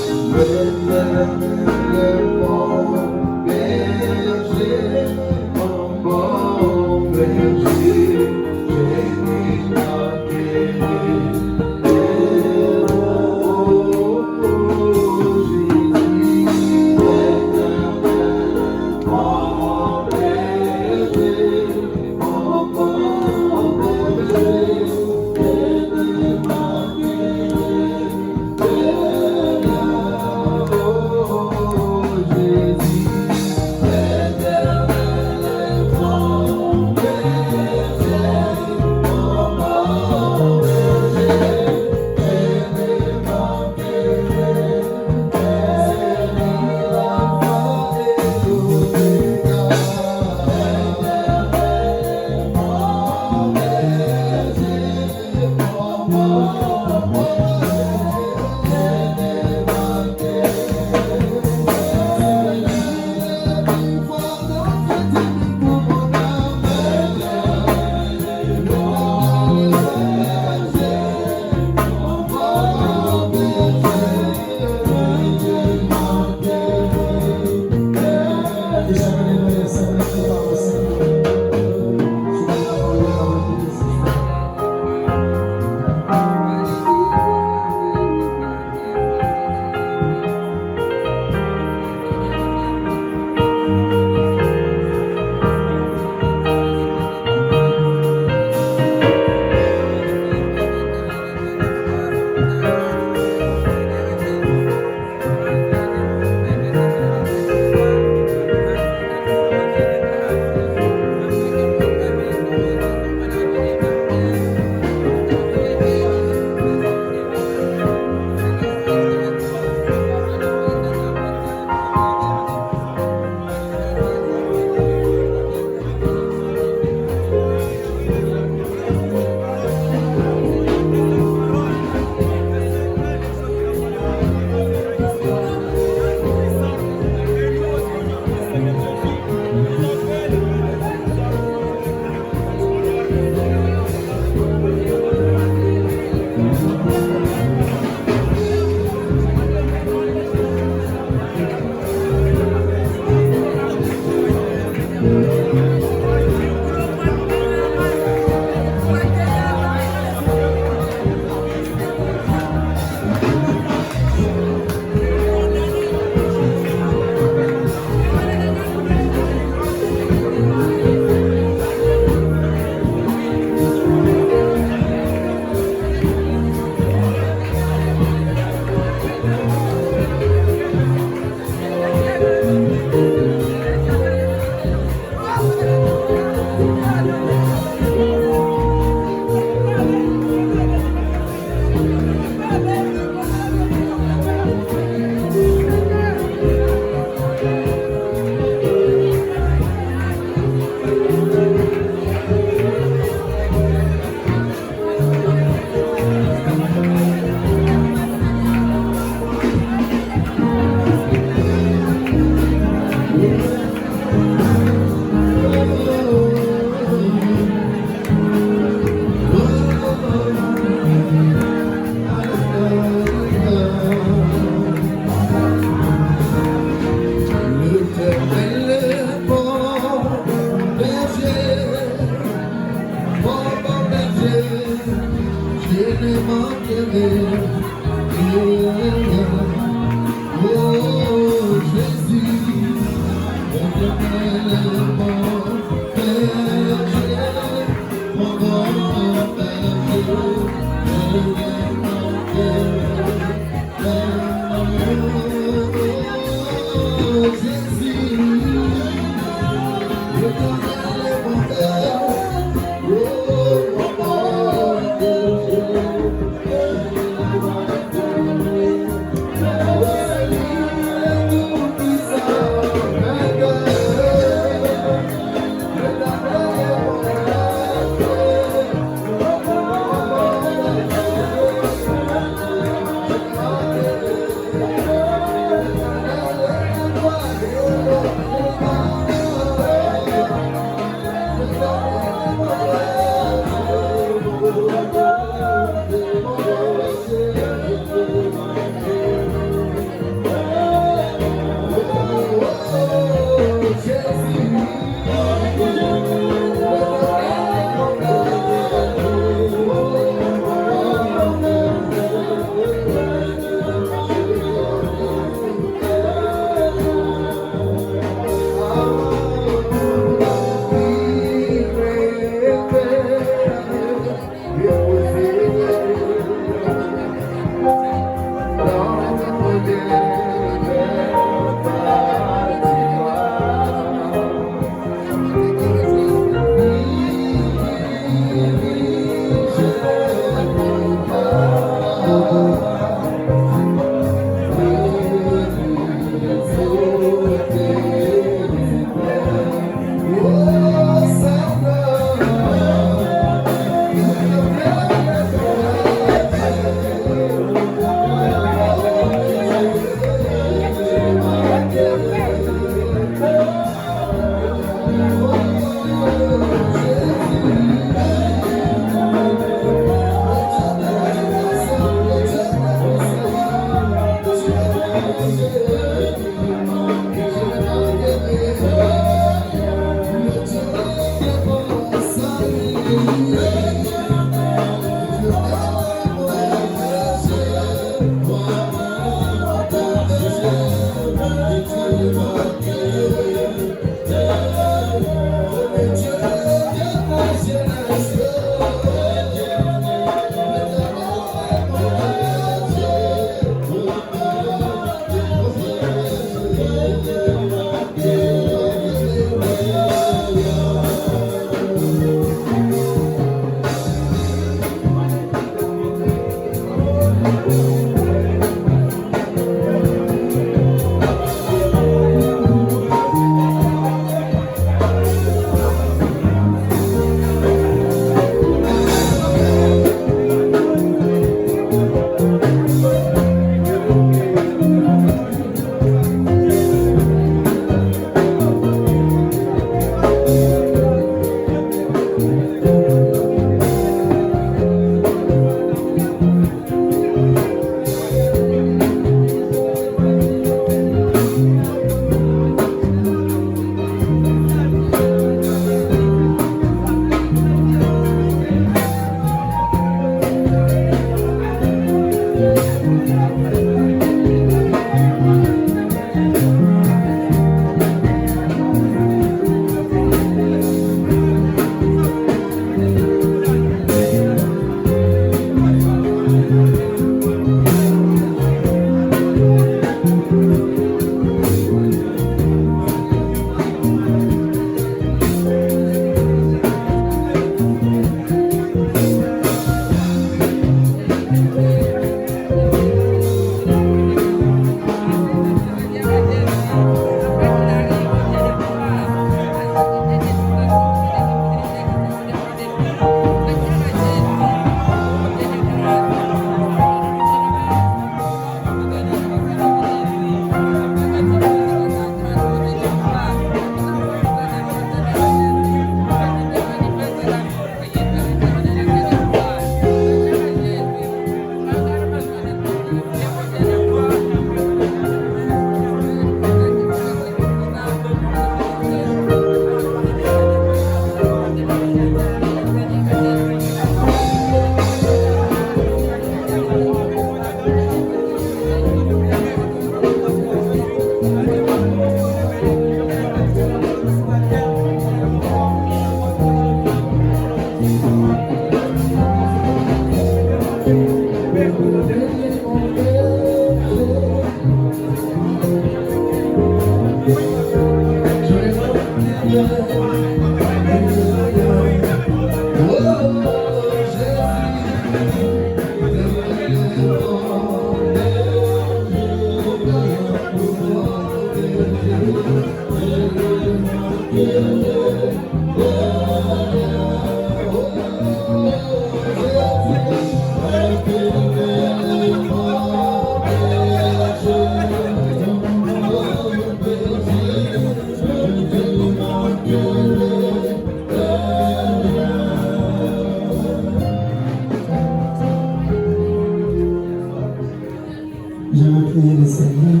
J'aimerais prier le Seigneur.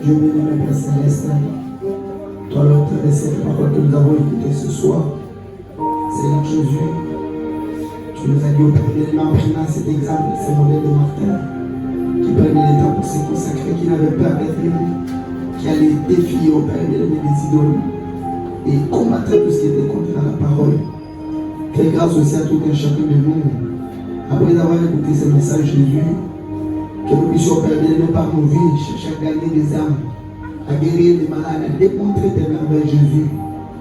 Dieu béni, Père Céleste. Toi, l'auteur de cette parole que nous avons écoutée ce soir, Seigneur Jésus, tu nous as dit au Père béni, en prenant cet exemple, ce modèle de Martin, qui prenait le temps pour se consacrer, qui n'avait pas avec lui, qui allait défier au Père béni des idoles et combattre tout ce qui était contre la parole. Fais grâce aussi à tout un chacun de nous, après avoir écouté ce message, Jésus, que nous puissions, Père bien-aimé, par nos vies, chercher à gagner des âmes, à guérir les malades, à démontrer tes merveilles, Jésus.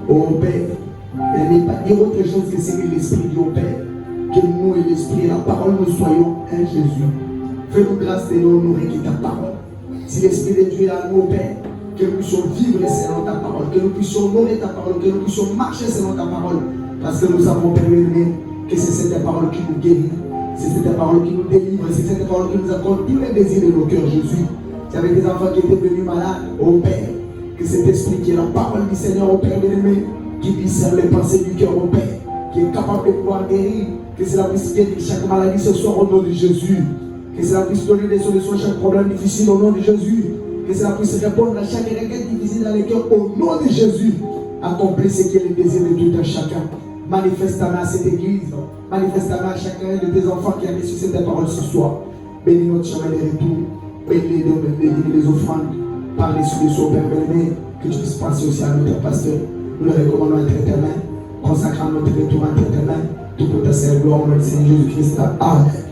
Oh Père, et ne pas dire autre chose que ce que l'Esprit dit au Père. Que nous et l'Esprit et la parole nous soyons un, Jésus. Fais-nous grâce de nous honorer qui ta parole. Si l'Esprit de Dieu est à nous, Père, que nous puissions vivre selon ta parole, que nous puissions honorer ta parole, que nous puissions marcher selon ta parole. Parce que nous savons, Père bien-aimé, que c'est cette parole qui nous guérit. C'est cette parole qui nous délivre, c'est cette parole qui nous accorde tous les désirs de nos cœurs, Jésus. Il y avait des enfants qui étaient venus malades, ô Père, que cet esprit qui est la parole du Seigneur, ô Père bien-aimé, qui discerne les pensées du cœur, ô Père, qui est capable de pouvoir guérir, que cela puisse guérir chaque maladie ce soir au nom de Jésus, que cela puisse donner des solutions à chaque problème difficile au nom de Jésus, que cela puisse répondre à chaque requête difficile dans les cœurs au nom de Jésus. Accomplis ce qui est le désir de tout un chacun. Manifeste-toi à cette église, manifeste-toi à chacun de tes enfants qui a reçu cette parole ce soir. Bénis notre chemin de retour, bénis les dons, bénis les offrandes, par les solutions, Père béni, que tu puisses passer aussi à notre pasteur. Nous le recommandons entre tes mains, consacrant notre retour entre tes mains, tout pour ta gloire, au nom du Seigneur Jésus-Christ. Amen.